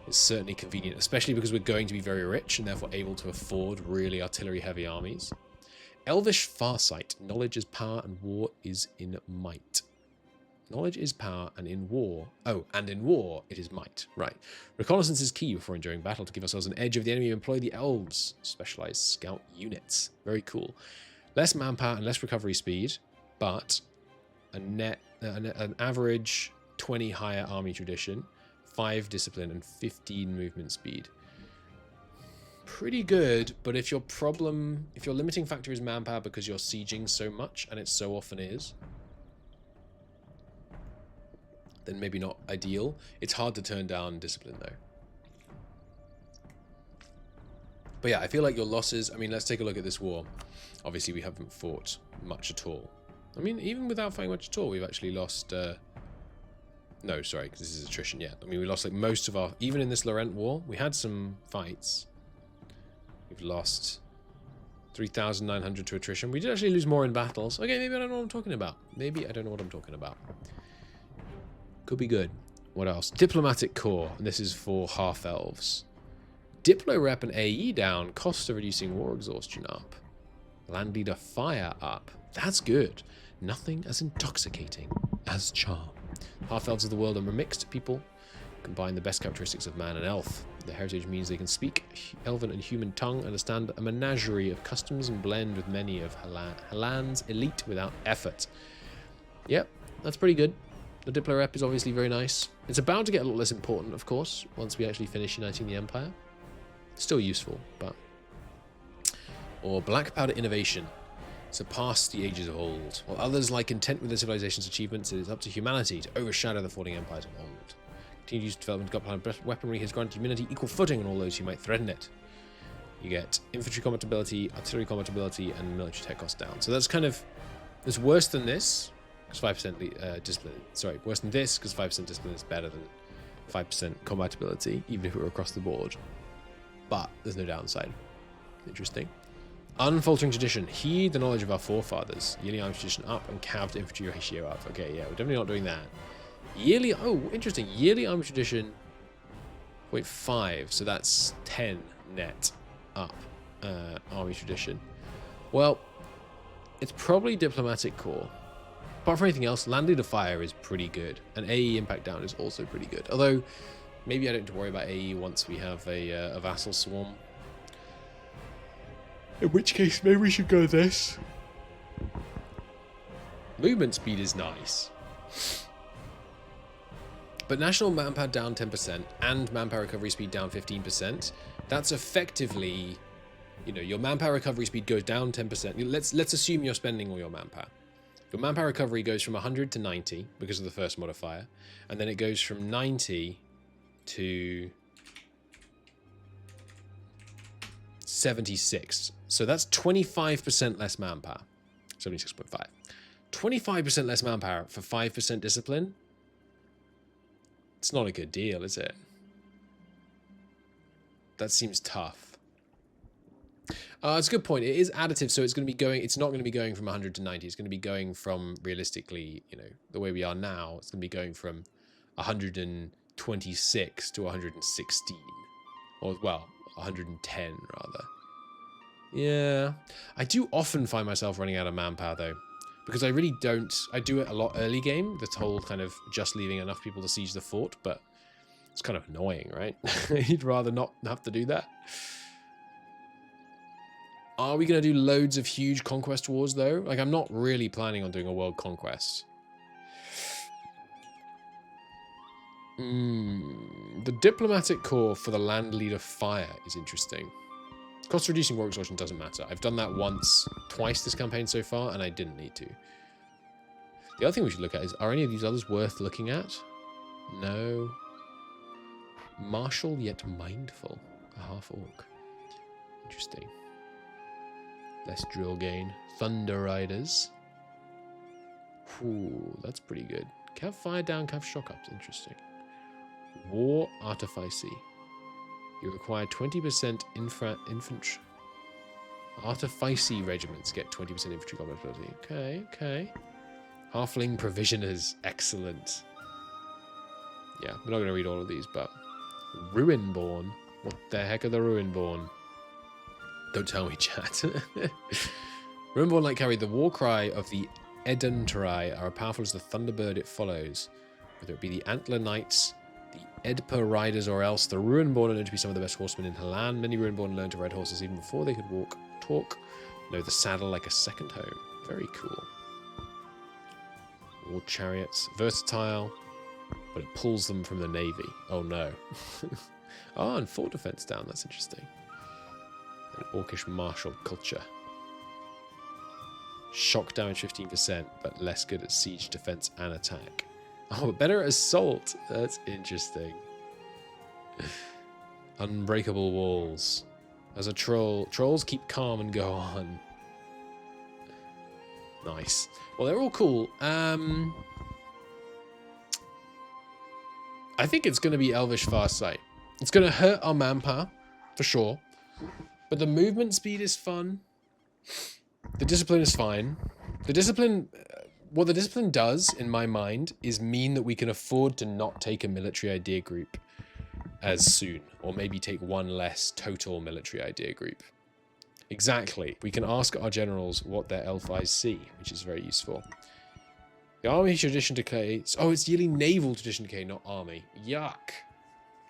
is certainly convenient, especially because we're going to be very rich and therefore able to afford really artillery-heavy armies. Elvish Farsight. Knowledge is power and war is in might. Knowledge is power and in war... Oh, and in war it is might. Right. Reconnaissance is key before enduring battle. To give ourselves an edge of the enemy, employ the elves. Specialized scout units. Very cool. Less manpower and less recovery speed, but an average 20 higher army tradition, 5 discipline, and 15 movement speed. Pretty good, but if your limiting factor is manpower because you're sieging so much, and it so often is, then maybe not ideal. It's hard to turn down discipline, though. But yeah, I feel like your losses... I mean, let's take a look at this war. Obviously, we haven't fought much at all. I mean, even without fighting much at all, we've actually lost... No, sorry, because this is attrition, yeah. I mean, we lost like most of our... Even in this Laurent war, we had some fights. We've lost 3,900 to attrition. We did actually lose more in battles. Okay, maybe I don't know what I'm talking about. Maybe I don't know what I'm talking about. Could be good. What else? Diplomatic Corps. And this is for half-elves. Diplo rep and AE down. Cost of reducing war exhaustion up. Land leader fire up. That's good. Nothing as intoxicating as charm. Half-elves of the world are mixed people, combine the best characteristics of man and elf. Their heritage means they can speak elven and human tongue, understand a menagerie of customs, and blend with many of Halan's elite without effort. Yep, that's pretty good. The Diplo rep is obviously very nice. It's about to get a lot less important, of course, once we actually finish uniting the Empire. Still useful, but... Or Black Powder Innovation. Surpass the ages of old. While others lie content with their civilization's achievements, it is up to humanity to overshadow the falling empires of old. Continued development of God-Plan weaponry has granted humanity equal footing on all those who might threaten it. You get infantry combat ability, artillery combat ability, and military tech cost down. So that's kind of... It's worse than this, because 5% discipline. Sorry, worse than this, because 5% discipline is better than 5% combat ability, even if it were across the board. But there's no downside. Interesting. Unfaltering tradition. Heed the knowledge of our forefathers. Yearly arms tradition up and cav to infantry ratio up. Okay, yeah, we're definitely not doing that. Yearly, oh, interesting. Yearly arms tradition, 0.5, so that's 10 net up army tradition. Well, it's probably diplomatic core. Apart from anything else, land leader fire is pretty good, and AE impact down is also pretty good. Although, maybe I don't have to worry about AE once we have a vassal swarm. In which case, maybe we should go this. Movement speed is nice. But national manpower down 10% and manpower recovery speed down 15%. That's effectively, you know, your manpower recovery speed goes down 10%. Let's assume you're spending all your manpower. Your manpower recovery goes from 100 to 90 because of the first modifier. And then it goes from 90 to 76. So that's 25% less manpower. 76.5. 25% less manpower for 5% discipline. It's not a good deal, is it? That seems tough. It's a good point. It is additive, so it's going to be going. It's not going to be going from 100 to 90. It's going to be going from, realistically, you know, the way we are now. It's going to be going from 126 to 116, or well, 110 rather. Yeah, I do often find myself running out of manpower though, because I really don't. I do it a lot early game. This whole kind of just leaving enough people to siege the fort, but it's kind of annoying, right? You'd rather not have to do that. Are we going to do loads of huge conquest wars, though? Like, I'm not really planning on doing a world conquest. The diplomatic core for the land leader fire is interesting. Cost reducing war exhaustion doesn't matter. I've done that twice this campaign so far, and I didn't need to. The other thing we should look at is, are any of these others worth looking at? No. Martial yet mindful. A half orc. Interesting. Less drill gain. Thunder Riders. Ooh, that's pretty good. Cav fire down, cav shock ups. Interesting. War Artifice. You require 20% infantry. Artifice regiments get 20% infantry combat ability. Okay, okay. Halfling Provisioners. Excellent. Yeah, we're not going to read all of these, but... Ruinborn. What the heck are the Ruinborn? Don't tell me, chat. Ruinborn like carry the war cry of the Edentrai are as powerful as the Thunderbird it follows. Whether it be the Antler Knights, the Edpa Riders, or else the Ruinborn are known to be some of the best horsemen in Halan. Many Ruinborn learned to ride horses even before they could walk, talk, know the saddle like a second home. Very cool. War chariots, versatile, but it pulls them from the navy. Oh no. Oh, and fort defense down. That's interesting. An orcish martial culture. Shock damage 15%, but less good at siege defense and attack. Oh, better at assault. That's interesting. Unbreakable walls. As a troll, trolls keep calm and go on. Nice. Well, they're all cool. I think it's going to be Elvish Farsight. It's going to hurt our manpower, for sure. But the movement speed is fun. The discipline is fine. The discipline... what the discipline does, in my mind, is mean that we can afford to not take a military idea group as soon. Or maybe take one less total military idea group. Exactly. We can ask our generals what their elf eyes see, which is very useful. The army tradition decay. Oh, it's yearly naval tradition decay, not army. Yuck.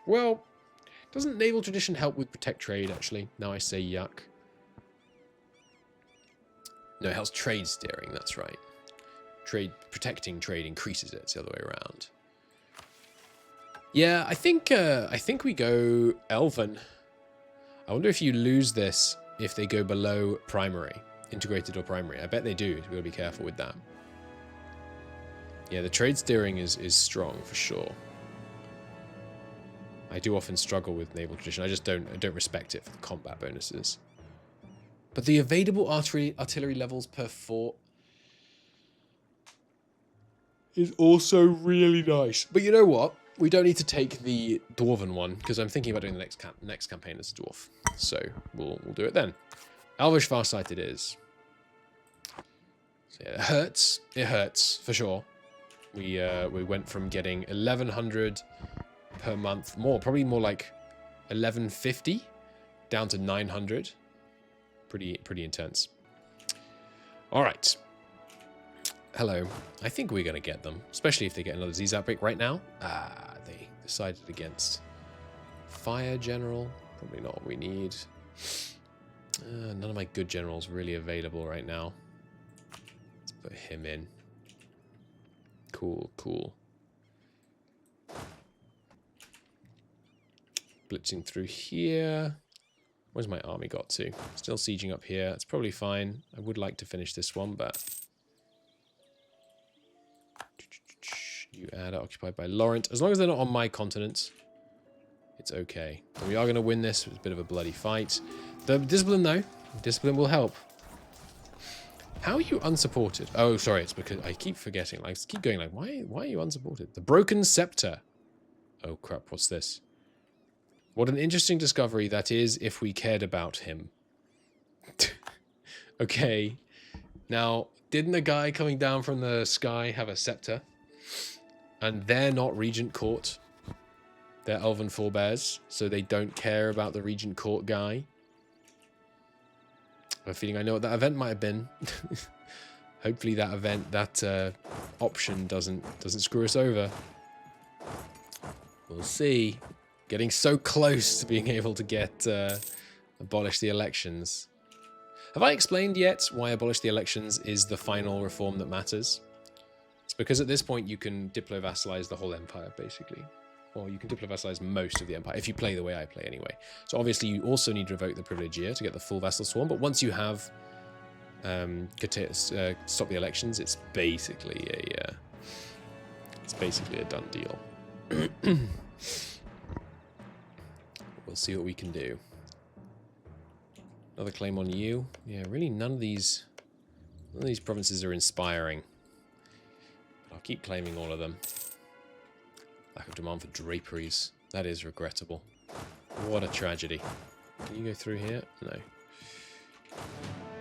Well, doesn't naval tradition help with protect trade, actually? Now I say yuck. No, it helps trade steering, that's right. Protecting trade increases it, it's the other way around. Yeah, I think we go Elven. I wonder if you lose this if they go below primary, integrated or primary. I bet they do, so we've got to be careful with that. Yeah, the trade steering is strong for sure. I do often struggle with naval tradition. I just don't respect it for the combat bonuses. But the available artillery levels per fort is also really nice. But you know what? We don't need to take the dwarven one because I'm thinking about doing the next campaign as a dwarf. So we'll do it then. Elvish Farsight it is. So yeah, it hurts. It hurts for sure. We went from getting 1,100 per month, probably more like 1,150, down to 900. Pretty intense. All right. Hello. I think we're going to get them, especially if they get another disease outbreak right now. They decided against Fire General. Probably not what we need. None of my good generals really available right now. Let's put him in. Cool. Blitzing through here. Where's my army got to? Still sieging up here. It's probably fine. I would like to finish this one, but... You add are occupied by Laurent. As long as they're not on my continent, it's okay. And we are going to win this. It's a bit of a bloody fight. The discipline, though. Discipline will help. How are you unsupported? Oh, sorry. It's because I keep forgetting. I keep going like, why are you unsupported? The Broken Scepter. Oh, crap. What's this? What an interesting discovery that is if we cared about him. Okay. Now, didn't the guy coming down from the sky have a scepter? And they're not Regent Court. They're Elven forebears, so they don't care about the Regent Court guy. I have a feeling I know what that event might have been. Hopefully that event, that option doesn't screw us over. We'll see. Getting so close to being able to get abolish the elections. Have I explained yet why abolish the elections is the final reform that matters? It's because at this point you can diplo-vassalize the whole empire, basically. Or you can diplo-vassalize most of the empire, if you play the way I play anyway. So obviously you also need to revoke the privilegier to get the full vassal swarm, but once you have stop the elections, it's basically a done deal. We'll see what we can do. Another claim on you. Yeah, really none of these provinces are inspiring. But I'll keep claiming all of them. Lack of demand for draperies. That is regrettable. What a tragedy. Can you go through here? No.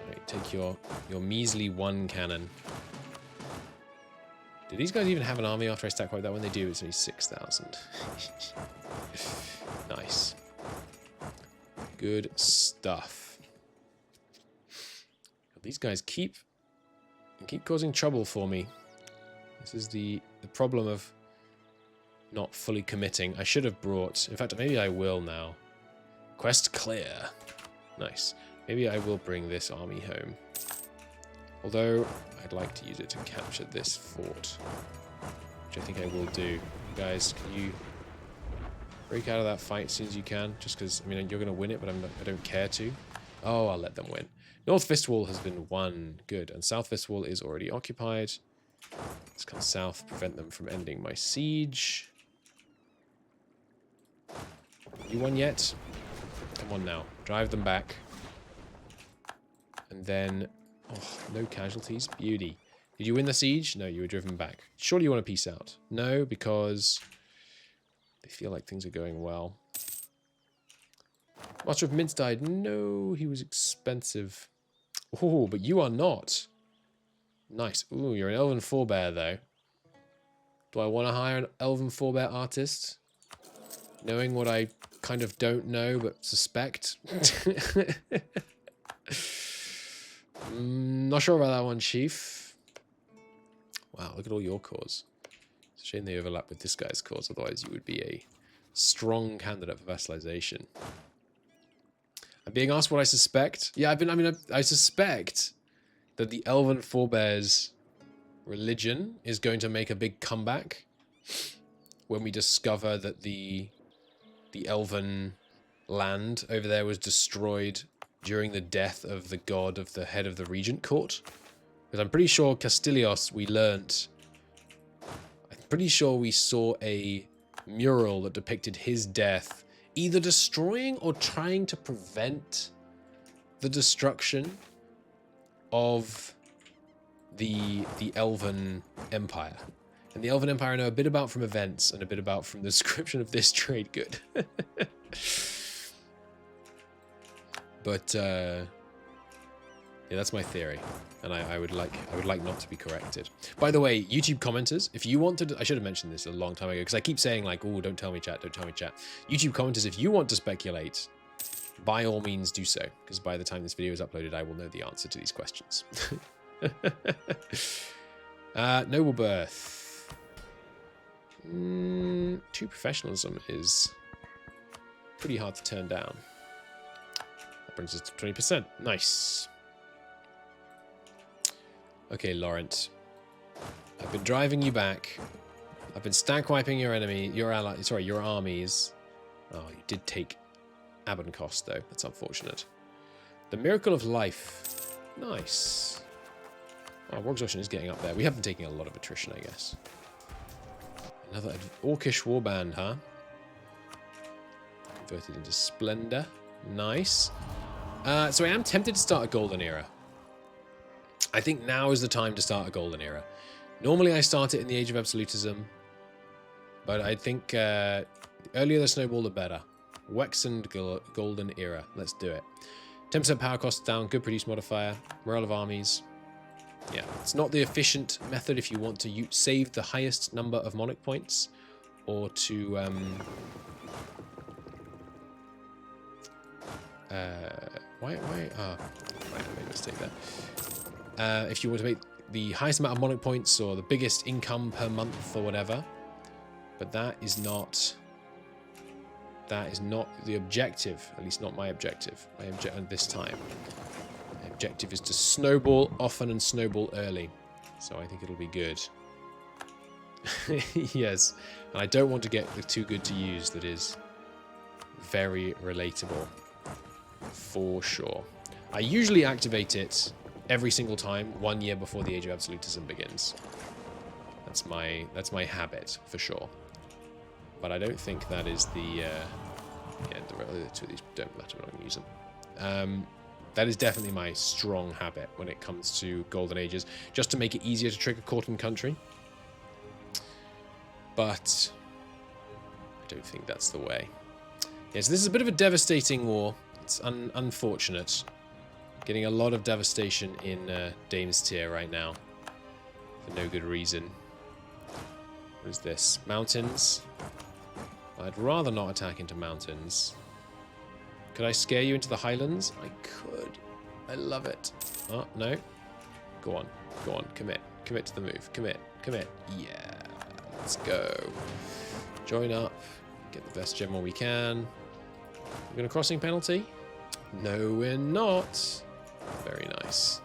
Right, take your measly 1 cannon. Do these guys even have an army after I stack wipe that? When they do, it's only 6,000. Nice. Good stuff. These guys keep causing trouble for me. This is the problem of not fully committing. I should have brought... In fact, maybe I will now. Quest clear. Nice. Maybe I will bring this army home. Although, I'd like to use it to capture this fort. Which I think I will do. You guys, can you break out of that fight as soon as you can? Just because, I mean, you're going to win it, but I don't care to. Oh, I'll let them win. North Fist Wall has been won. Good. And South Fist Wall is already occupied. Let's come south, prevent them from ending my siege. You won yet? Come on now. Drive them back. And then... Oh, no casualties. Beauty. Did you win the siege? No, you were driven back. Surely you want to peace out. No, because they feel like things are going well. Master of Mince died. No, he was expensive. Oh, but you are not. Nice. Ooh, you're an Elven forebear, though. Do I want to hire an Elven forebear artist? Knowing what I kind of don't know, but suspect? Not sure about that one, Chief. Wow, look at all your cores. It's a shame they overlap with this guy's cores, otherwise you would be a strong candidate for vassalization. I'm being asked what I suspect. Yeah, I suspect that the Elven Forebears religion is going to make a big comeback when we discover that the Elven land over there was destroyed during the death of the god of the head of the Regent Court. Because I'm pretty sure Castilios, I'm pretty sure we saw a mural that depicted his death, either destroying or trying to prevent the destruction of the Elven Empire. And the Elven Empire I know a bit about from events and a bit about from the description of this trade good. But yeah, that's my theory, and I would like not to be corrected. By the way, YouTube commenters, if you want to, I should have mentioned this a long time ago because I keep saying like, oh, don't tell me chat, don't tell me chat. YouTube commenters, if you want to speculate, by all means do so, because by the time this video is uploaded, I will know the answer to these questions. Noble birth. 2 professionalism is pretty hard to turn down. That brings us to 20%. Nice. Okay, Laurent. I've been driving you back. I've been stack wiping your your armies. Oh, you did take Abencost though. That's unfortunate. The Miracle of Life. Nice. Oh, war exhaustion is getting up there. We have been taking a lot of attrition, I guess. Another Orcish warband, huh? Converted into Splendor. Nice. So I am tempted to start a Golden Era. I think now is the time to start a Golden Era. Normally I start it in the Age of Absolutism, but I think the earlier the snowball, the better. Wexen Golden Era. Let's do it. 10% power cost down, good produce modifier, morale of armies. Yeah, it's not the efficient method if you want to save the highest number of monarch points, or to why right, I made a mistake there. If you want to make the highest amount of monarch points or the biggest income per month or whatever, but that is not the objective, at least not my objective. My objective this time. My objective is to snowball often and snowball early. So I think it'll be good. Yes. And I don't want to get the too good to use that is very relatable. For sure. I usually activate it every single time 1 year before the Age of Absolutism begins. That's my habit, for sure. But I don't think that is the... yeah, the two of these don't matter, I'm not going to use them. That is definitely my strong habit when it comes to Golden Ages, just to make it easier to trigger court and country. But I don't think that's the way. Yeah, so this is a bit of a devastating war. It's unfortunate. Getting a lot of devastation in Dame's Tier right now. For no good reason. What is this? Mountains? I'd rather not attack into mountains. Could I scare you into the highlands? I could. I love it. Oh, no. Go on. Go on. Commit. Commit to the move. Commit. Commit. Yeah. Let's go. Join up. Get the best gem while we can. We're going to crossing penalty? No, we're not. Very nice.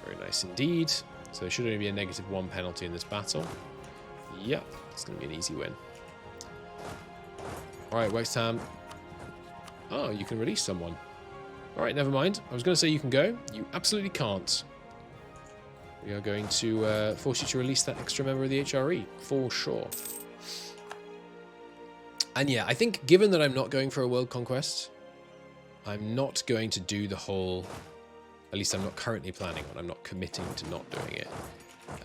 Very nice indeed. So there should only be a -1 penalty in this battle. Yep. It's going to be an easy win. Alright, Wexham. Oh, you can release someone. Alright, never mind. I was going to say you can go. You absolutely can't. We are going to force you to release that extra member of the HRE, for sure. And yeah, I think given that I'm not going for a world conquest, I'm not going to do the whole... At least I'm not currently planning on. I'm not committing to not doing it.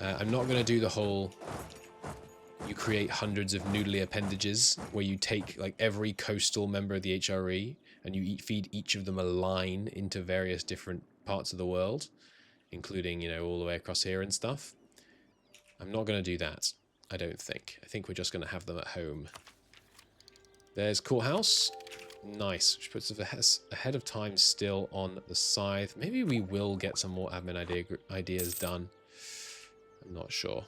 I'm not going to do the whole... You create hundreds of noodly appendages where you take like every coastal member of the HRE and you feed each of them a line into various different parts of the world, including, you know, all the way across here and stuff. I'm not going to do that, I don't think. I think we're just going to have them at home. There's Courthouse. Nice, which puts us ahead of time still on the scythe. Maybe we will get some more admin ideas done. I'm not sure.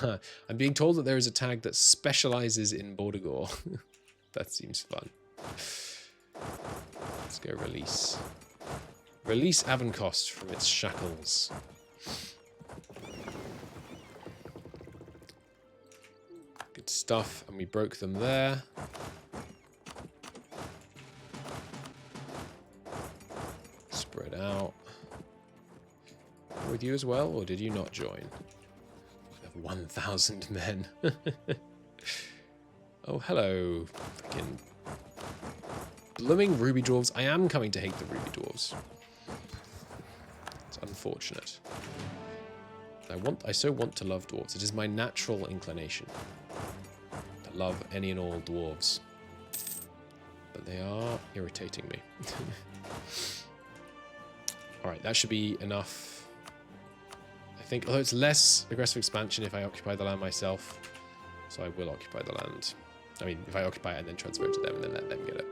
I'm being told that there is a tag that specializes in border gore. That seems fun. Let's go release. Release Avencost from its shackles. Good stuff, and we broke them there. Spread out. With you as well, or did you not join? We have 1,000 men. Oh, hello. Fucking blooming ruby dwarves. I am coming to hate the ruby dwarves. It's unfortunate. I so want to love dwarves. It is my natural inclination to love any and all dwarves. But they are irritating me. Alright, that should be enough. I think, although it's less aggressive expansion if I occupy the land myself. So I will occupy the land. I mean, if I occupy it and then transfer it to them and then let them get it.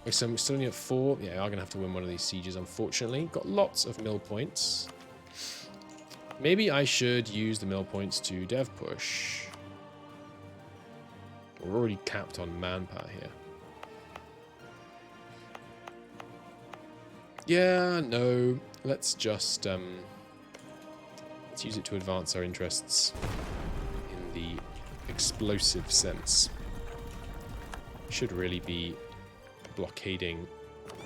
Okay, so I'm still only at 4. Yeah, we are going to have to win one of these sieges, unfortunately. Got lots of mill points. Maybe I should use the mill points to dev push. We're already capped on manpower here. Yeah, no. Let's just let's use it to advance our interests in the explosive sense. Should really be blockading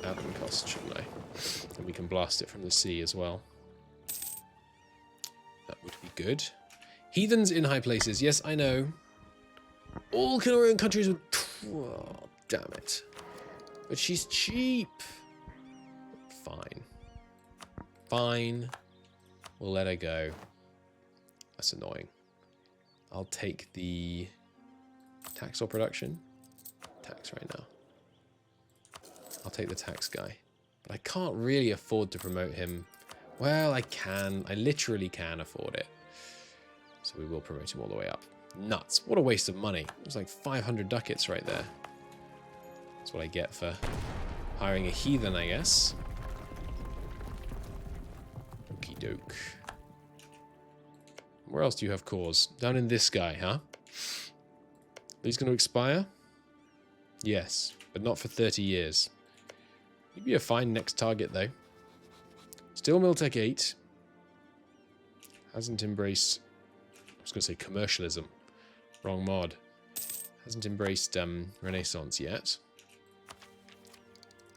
Abencost, shouldn't I? And we can blast it from the sea as well. That would be good. Heathens in high places. Yes, I know. All Canorian countries would... Oh, damn it. But she's cheap. Fine. Fine. We'll let her go. That's annoying. I'll take the tax or production. Tax right now. I'll take the tax guy. But I can't really afford to promote him. Well, I can. I literally can afford it. So we will promote him all the way up. Nuts. What a waste of money. It was like 500 ducats right there. That's what I get for hiring a heathen, I guess. Okie doke. Where else do you have cores? Down in this guy, huh? He's going to expire? Yes, but not for 30 years. He'd be a fine next target, though. Still Miltech 8. Hasn't embraced... I was going to say commercialism. Wrong mod. Hasn't embraced Renaissance yet.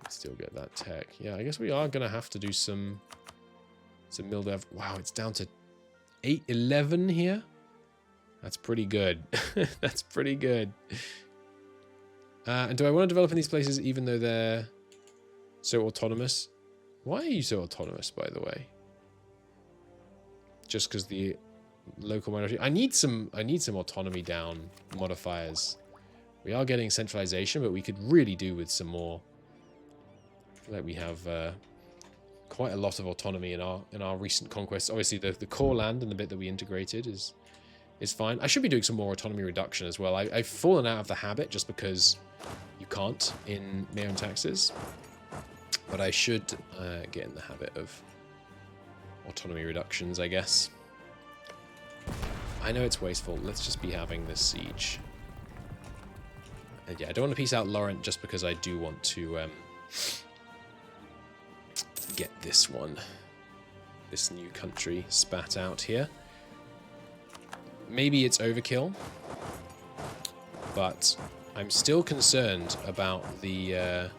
Still get that tech. Yeah, I guess we are going to have to do some mill dev. Wow, it's down to 811 here. That's pretty good. That's pretty good. And do I want to develop in these places even though they're so autonomous? Why are you so autonomous, by the way? Just because the local minority... I need some autonomy down modifiers. We are getting centralization, but we could really do with some more. I feel like we have quite a lot of autonomy in our recent conquests. Obviously, the core land and the bit that we integrated is fine. I should be doing some more autonomy reduction as well. I've fallen out of the habit just because you can't in Mayor and Taxes. But I should get in the habit of autonomy reductions, I guess. I know it's wasteful. Let's just be having this siege. And yeah, I don't want to piece out Laurent just because I do want to get this one, this new country spat out here. Maybe it's overkill, but I'm still concerned about the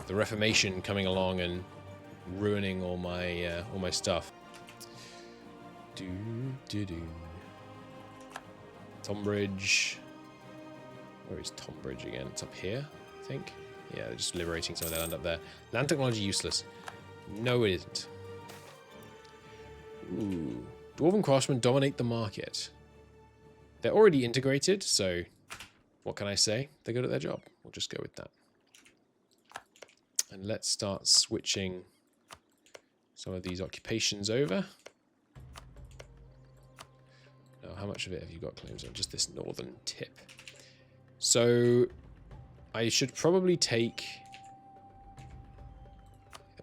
Reformation coming along and ruining all my stuff. Tonbridge. Where is Tonbridge again? It's up here, I think. Yeah, they're just liberating some of their land up there. Land technology useless. No, it isn't. Ooh. Dwarven craftsmen dominate the market. They're already integrated, so what can I say? They're good at their job. We'll just go with that. And let's start switching some of these occupations over. Now, how much of it have you got claims on? Just this northern tip. So I should probably take...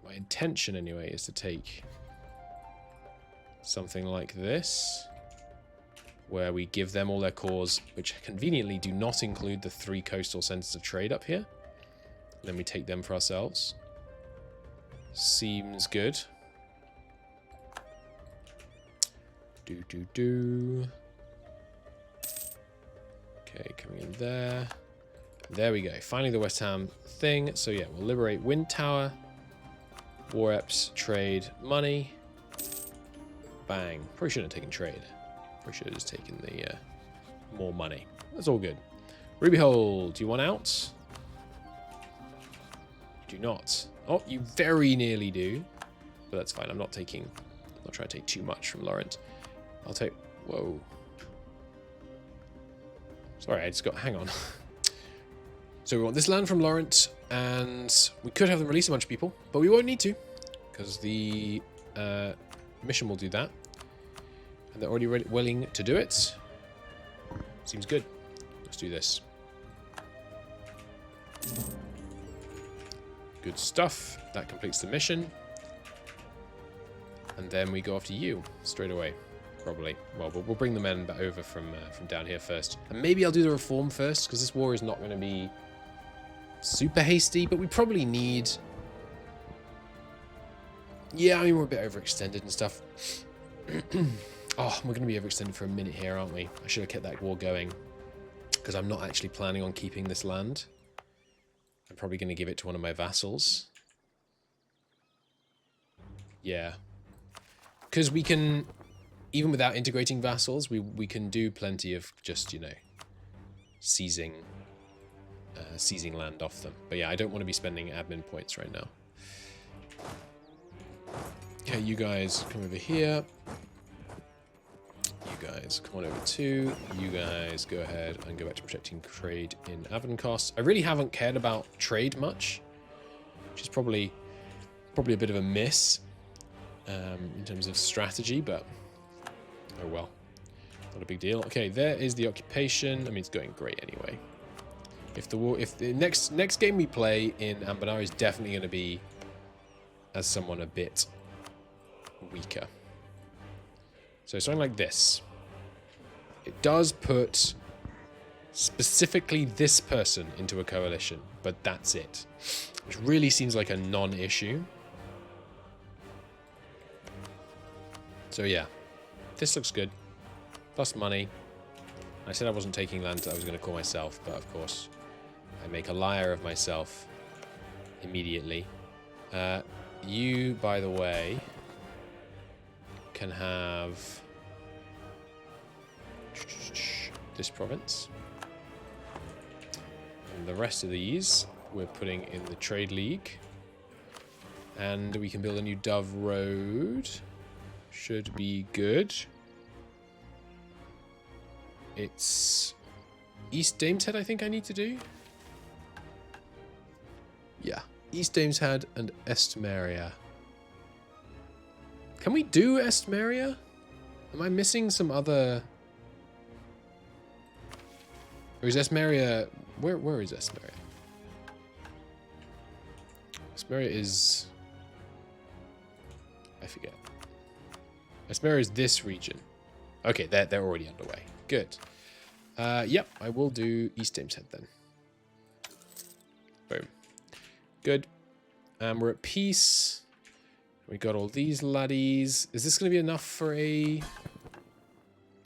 My intention, anyway, is to take something like this, where we give them all their cores, which conveniently do not include the 3 coastal centers of trade up here. Then we take them for ourselves. Seems good. Do. Okay, coming in there. There we go. Finally the West Ham thing. So yeah, we'll liberate Wind Tower. War Eps, trade, money. Bang. Probably shouldn't have taken trade. Probably should have just taken the more money. That's all good. Ruby Hole, do you want out? You do not. Oh, you very nearly do. But that's fine. I'm not trying to take too much from Laurent. I'll take... Whoa. Sorry, I just got... Hang on. So we want this land from Laurent, and we could have them release a bunch of people, but we won't need to, because the mission will do that. And they're already willing to do it. Seems good. Let's do this. Good stuff. That completes the mission. And then we go after you straight away. Probably. Well, we'll bring the men back over from down here first. And maybe I'll do the reform first, because this war is not going to be super hasty, but we probably need... Yeah, I mean, we're a bit overextended and stuff. Oh, we're going to be overextended for a minute here, aren't we? I should have kept that war going, because I'm not actually planning on keeping this land. I'm probably going to give it to one of my vassals. Yeah. Because we can, even without integrating vassals, we can do plenty of just, you know, seizing land off them. But yeah, I don't want to be spending admin points right now. Okay, you guys come over here. You guys come on over too. You guys go ahead and go back to protecting trade in Avencos. I really haven't cared about trade much, which is probably a bit of a miss in terms of strategy, but oh well, not a big deal. Okay, there is the occupation. I mean, it's going great anyway. If the next game we play in Anbennar is definitely going to be as someone a bit weaker. So something like this. It does put specifically this person into a coalition, but that's it. Which really seems like a non-issue. So yeah, this looks good. Plus money. I said I wasn't taking land that I was going to call myself, but of course I make a liar of myself immediately. You, by the way, can have this province. And the rest of these we're putting in the Trade League. And we can build a new Dove Road. Should be good. It's East Dameshead I think I need to do. Yeah. East Dameshead and Estmeria. Can we do Estmeria? Am I missing some other... Or is Estmeria... Where is Estmeria? Estmeria is... I forget. Estmeria is this region. Okay, they're already underway. Good. Yep, I will do East Dameshead then. Boom. Good. We're at peace. We got all these laddies. Is this going to be enough for a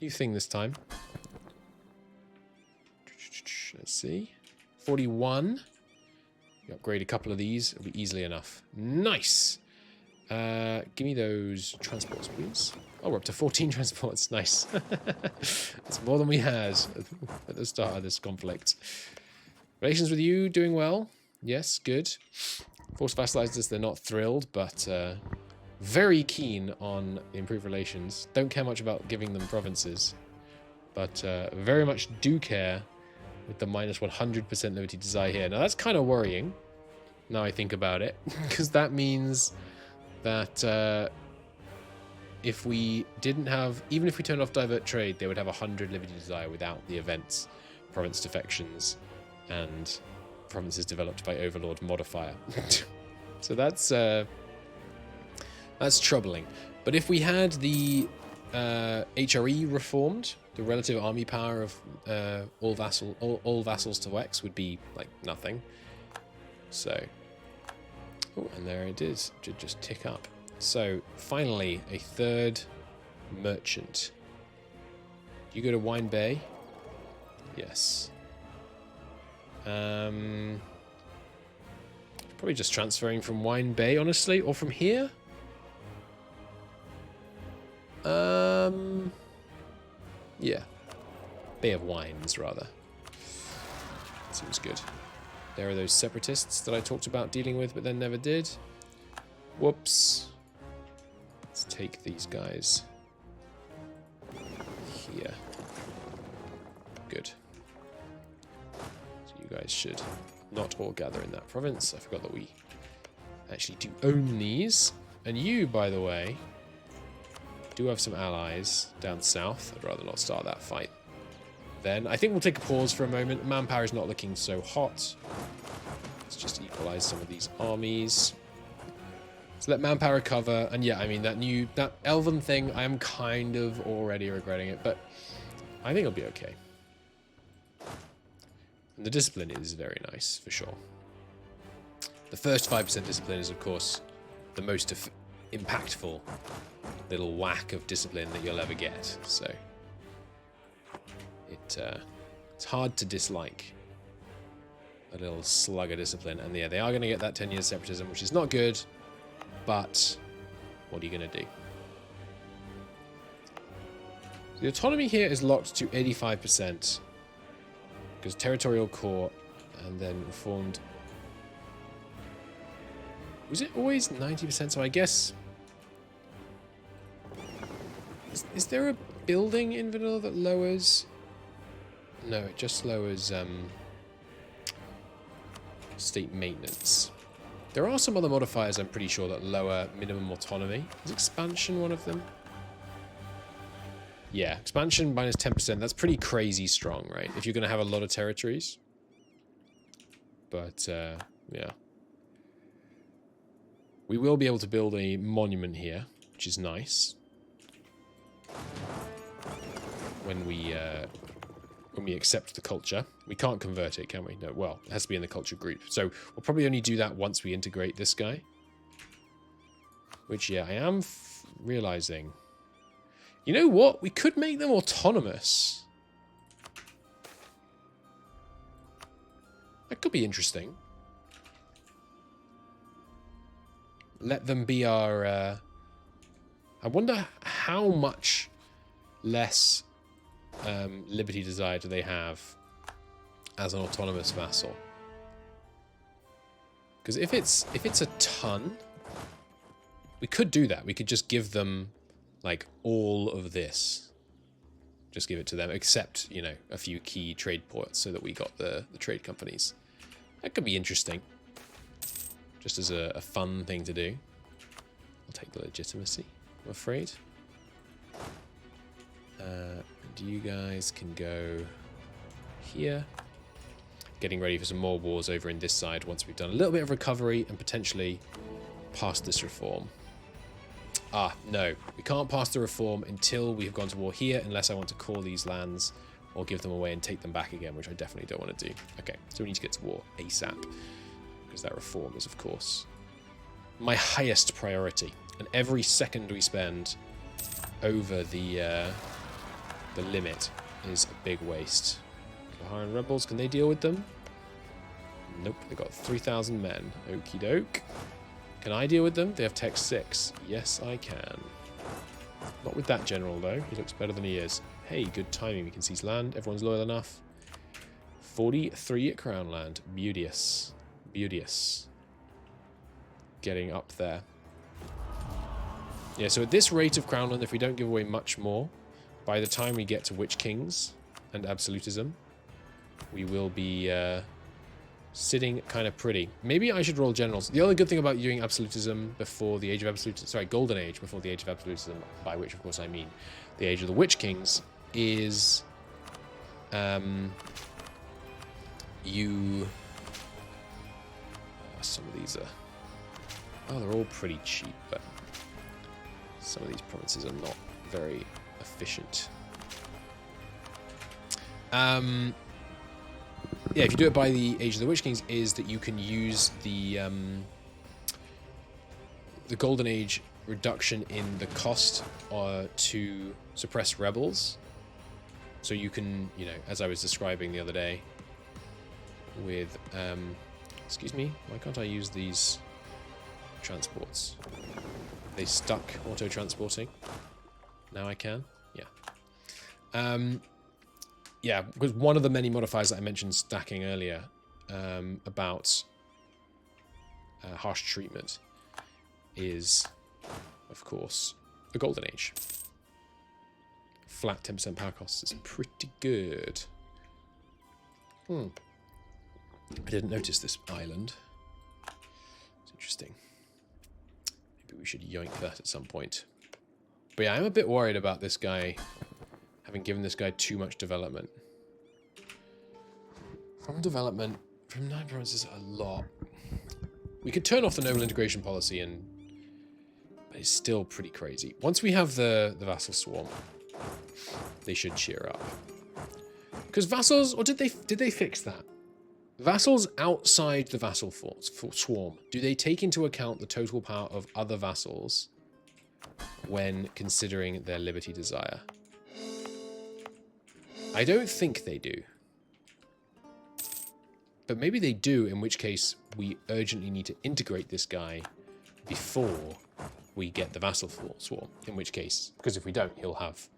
new thing this time? Let's see. 41. We upgrade a couple of these. It'll be easily enough. Nice. Give me those transports, please. Oh, we're up to 14 transports. Nice. That's more than we had at the start of this conflict. Relations with you doing well. Yes, good. Force vassalizers, they're not thrilled, but very keen on improved relations. Don't care much about giving them provinces, but very much do care with the minus 100% liberty desire here. Now, that's kind of worrying, now I think about it, because that means that if we didn't have... Even if we turned off divert trade, they would have 100 liberty desire without the events. province defections and provinces developed by Overlord modifier. So that's troubling. But if we had the HRE reformed, the relative army power of all vassals to Wex would be like nothing. So, oh, and there it is. Should just tick up. So finally, a third merchant. You go to Wine Bay. Yes. Probably just transferring from Wine Bay, honestly, or from here. Yeah. Bay of Wines, rather. Seems good. There are those separatists that I talked about dealing with, but then never did. Whoops. Let's take these guys here. Good. So you guys should not all gather in that province. I forgot that we actually do own these. And you, by the way, do have some allies down south. I'd rather not start that fight then. I think we'll take a pause for a moment. Manpower is not looking so hot. Let's just equalize some of these armies. So let manpower recover. And yeah, I mean, that elven thing, I am kind of already regretting it, but I think it'll be okay. And the discipline is very nice, for sure. The first 5% discipline is, of course, the most impactful little whack of discipline that you'll ever get. So it's hard to dislike a little slug of discipline. And yeah, they are going to get that 10 years separatism, which is not good, but what are you going to do? The autonomy here is locked to 85% because territorial core and then reformed. Was it always 90%? So I guess... Is there a building in vanilla that lowers... No, it just lowers state maintenance. There are some other modifiers, I'm pretty sure, that lower minimum autonomy. Is expansion one of them? Yeah, expansion minus 10%. That's pretty crazy strong, right? If you're going to have a lot of territories. But, yeah. We will be able to build a monument here, which is nice. When we accept the culture. We can't convert it, can we? No, well, it has to be in the culture group. So we'll probably only do that once we integrate this guy. Which, yeah, I am realizing. You know what? We could make them autonomous. That could be interesting. Let them be our... I wonder how much less liberty desire do they have as an autonomous vassal? Because if it's a ton, we could do that. We could just give them like all of this. Just give it to them, except, you know, a few key trade ports so that we got the trade companies. That could be interesting. Just as a fun thing to do. I'll take the legitimacy, I'm afraid. And you guys can go here. Getting ready for some more wars over in this side once we've done a little bit of recovery and potentially pass this reform. Ah, no. We can't pass the reform until we have gone to war here, unless I want to call these lands or give them away and take them back again, which I definitely don't want to do. Okay, so we need to get to war ASAP, because that reform is, of course, my highest priority. And every second we spend over the limit is a big waste. Baharan rebels, can they deal with them? Nope, they've got 3,000 men. Okie doke. Can I deal with them? They have tech 6. Yes, I can. Not with that general, though. He looks better than he is. Hey, good timing. We can seize land. Everyone's loyal enough. 43 crown land. Beauteous. Beauteous. Getting up there. Yeah, so at this rate of crown land, if we don't give away much more, by the time we get to Witch Kings and Absolutism, we will be sitting kind of pretty. Maybe I should roll generals. The other good thing about doing Absolutism before the Age of Absolutism, sorry, Golden Age before the Age of Absolutism, by which of course I mean the Age of the Witch Kings, is you... some of these are... Oh, they're all pretty cheap, but some of these provinces are not very efficient. Yeah, if you do it by the Age of the Witch Kings, is that you can use the Golden Age reduction in the cost to suppress rebels. So you can, you know, as I was describing the other day with, excuse me, why can't I use these transports? They stuck auto-transporting. Now I can, yeah. Yeah, because one of the many modifiers that I mentioned stacking earlier about harsh treatment is, of course, the Golden Age. Flat 10% power costs is pretty good. I didn't notice this island. It's interesting. Maybe we should yoink that at some point. But yeah, I'm a bit worried about this guy, having given this guy too much development. From development, from 9 provinces, a lot. We could turn off the noble integration policy, but it's still pretty crazy. Once we have the vassal swarm, they should cheer up. Because vassals, or did they fix that? Vassals outside the vassal swarm, do they take into account the total power of other vassals when considering their liberty desire? I don't think they do. But maybe they do, in which case we urgently need to integrate this guy before we get the vassal swarm. In which case, because if we don't, they'll have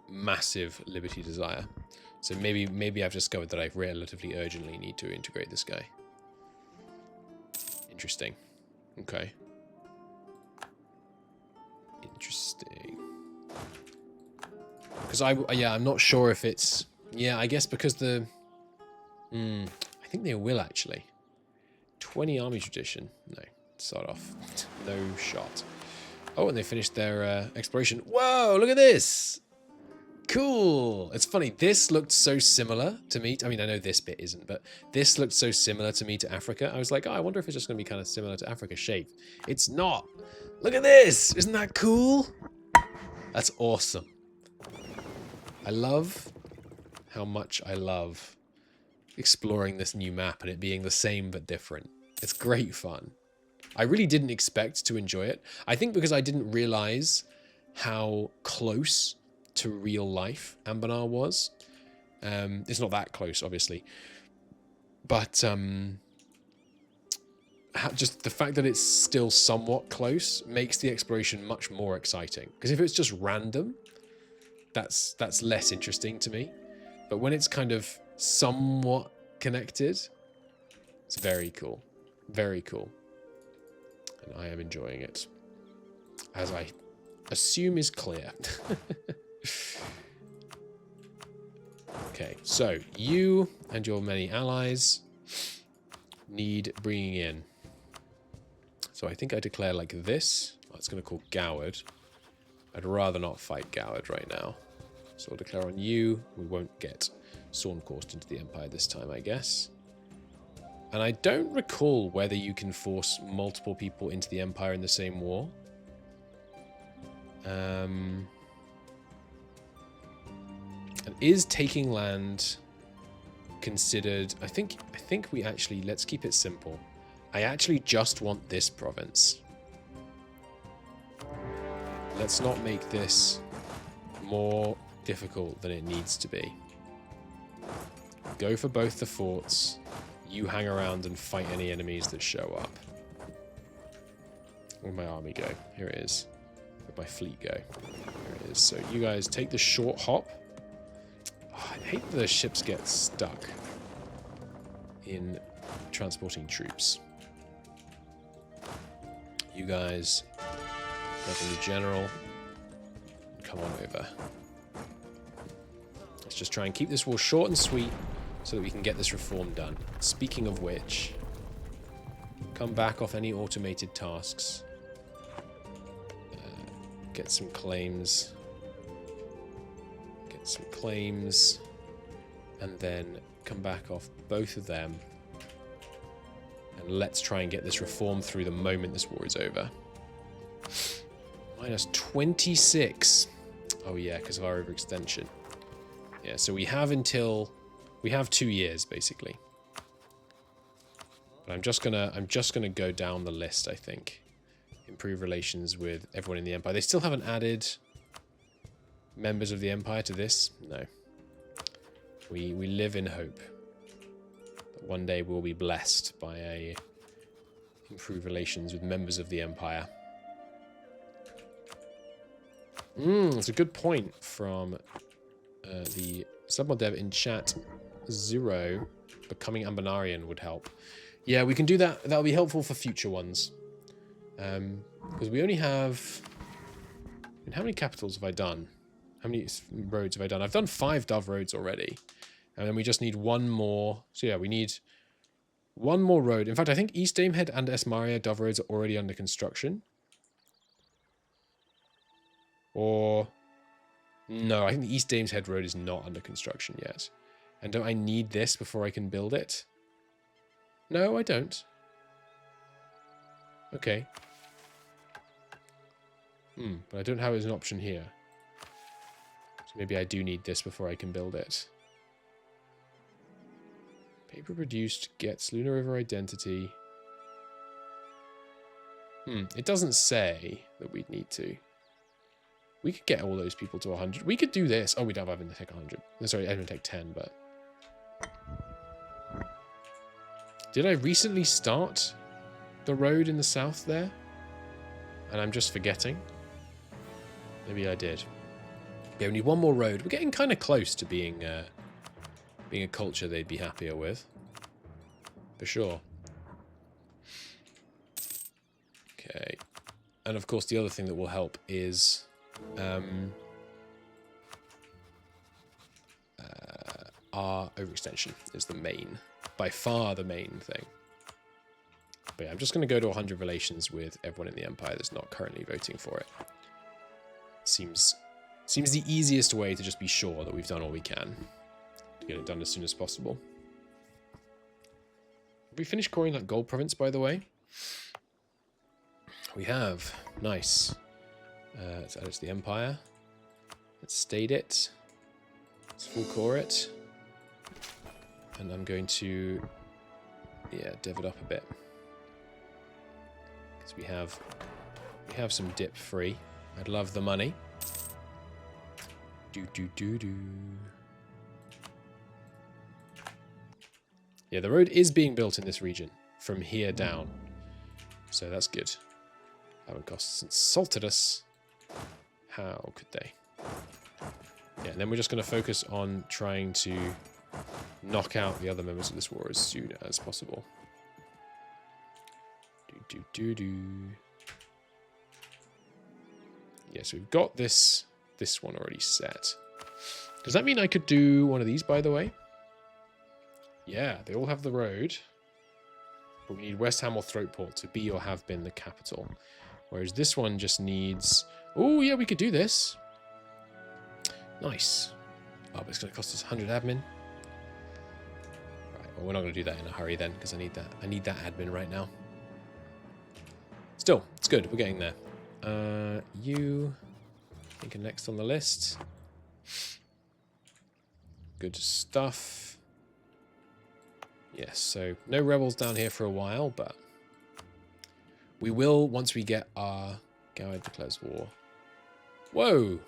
massive liberty desire. So maybe I've discovered that I relatively urgently need to integrate this guy. Interesting. Okay. Interesting. Because I'm not sure if it's... Yeah, I guess because the... I think they will, actually. 20 army tradition. No, start off. No shot. Oh, and they finished their exploration. Whoa, look at this! Cool! It's funny, this looked so similar to me. I mean, I know this bit isn't, but this looked so similar to me to Africa. I was like, oh, I wonder if it's just going to be kind of similar to Africa's shape. It's not! Look at this! Isn't that cool? That's awesome. I love how much I love exploring this new map and it being the same but different. It's great fun. I really didn't expect to enjoy it. I think because I didn't realize how close to real life Anbennar was. It's not that close, obviously. But just the fact that it's still somewhat close makes the exploration much more exciting. Because if it's just random, that's less interesting to me. But when it's kind of somewhat connected, it's very cool. Very cool. And I am enjoying it. As I assume is clear. Okay, so you and your many allies need bringing in. So I think I declare like this. Oh, it's going to call Goward. I'd rather not fight Goward right now. So I'll declare on you. We won't get Stormcoursed into the Empire this time, I guess. And I don't recall whether you can force multiple people into the Empire in the same war. And is taking land considered... I think we actually... Let's keep it simple. I actually just want this province. Let's not make this more difficult than it needs to be. Go for both the forts. You hang around and fight any enemies that show up. Where'd my army go? Here it is. Where'd my fleet go? Here it is. So you guys take the short hop. Oh, I hate the ships get stuck in transporting troops. You guys go to the general. Come on over. Let's just try and keep this war short and sweet so that we can get this reform done. Speaking of which, come back off any automated tasks. Get some claims. Get some claims. And then come back off both of them. And let's try and get this reform through the moment this war is over. Minus 26. Oh yeah, because of our overextension. Yeah, so we have 2 years basically. But I'm just gonna go down the list, I think. Improve relations with everyone in the Empire. They still haven't added members of the Empire to this. No. We live in hope that one day we'll be blessed by improved relations with members of the Empire. It's a good point from the submod dev in chat. Zero, becoming Anbennarian would help. Yeah, we can do that. That'll be helpful for future ones. Because we only have... And how many capitals have I done? How many roads have I done? I've done 5 Dove roads already. And then we just need one more. So yeah, we need one more road. In fact, I think East Damehead and Esmaria Dove roads are already under construction. Or... No, I think the East Damehead road is not under construction yet. And don't I need this before I can build it? No, I don't. Okay. But I don't have it as an option here. So maybe I do need this before I can build it. Paper produced gets Lunar River identity. It doesn't say that we'd need to. We could get all those people to 100. We could do this. Oh, we don't have Admin-Tech 100. Sorry, Admin-Tech 10, but... Did I recently start the road in the south there? And I'm just forgetting? Maybe I did. Yeah, we need one more road. We're getting kind of close to being a culture they'd be happier with. For sure. Okay. And of course, the other thing that will help is... our overextension is the main, by far the main thing. But yeah, I'm just going to go to 100 relations with everyone in the Empire that's not currently voting for it. Seems the easiest way to just be sure that we've done all we can to get it done as soon as possible. Have we finished coring that gold province, by the way? We have. Nice. Let's add it to the Empire. Let's state it. Let's full core it. And I'm going to, yeah, dev it up a bit. Because we have some dip free. I'd love the money. Yeah, the road is being built in this region from here down. So that's good. Haven't costs insulted us. How could they? Yeah, and then we're just going to focus on trying to knock out the other members of this war as soon as possible. Yeah, so we've got this one already set. Does that mean I could do one of these, by the way? Yeah, they all have the road. But we need West Ham or Throatport to be or have been the capital. Whereas this one just needs... Oh, yeah, we could do this. Nice. Oh, but it's going to cost us 100 admin. Right, well, we're not going to do that in a hurry then, because I need that. I need that admin right now. Still, it's good. We're getting there. You, I think, are next on the list. Good stuff. Yes, so no rebels down here for a while, but we will once we get our Guide declares war. Whoa!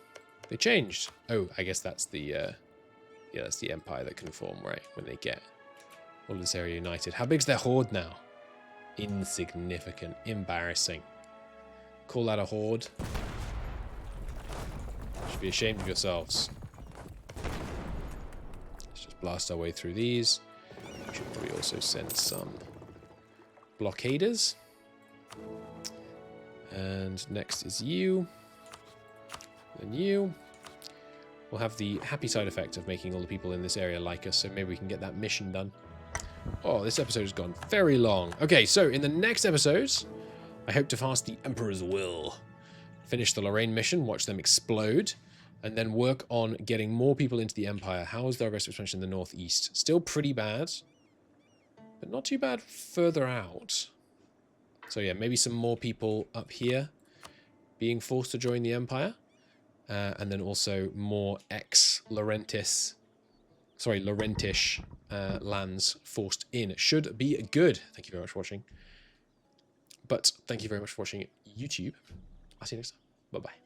They changed. Oh, I guess that's the yeah, that's the Empire that can form, right? When they get all of this area united. How big's their horde now? Insignificant. Embarrassing. Call that a horde? Should be ashamed of yourselves. Let's just blast our way through these. We should probably also send some blockaders. And next is you. Then you. We'll have the happy side effect of making all the people in this area like us, so maybe we can get that mission done. Oh, this episode has gone very long. Okay, so in the next episode, I hope to fast the Emperor's will. Finish the Lorraine mission, watch them explode. and then work on getting more people into the Empire. How is the aggressive expansion in the northeast? Still pretty bad, but not too bad further out. So yeah, maybe some more people up here being forced to join the Empire. And then also more Laurentish lands forced in. Should be good. Thank you very much for watching. But thank you very much for watching YouTube. I'll see you next time. Bye-bye.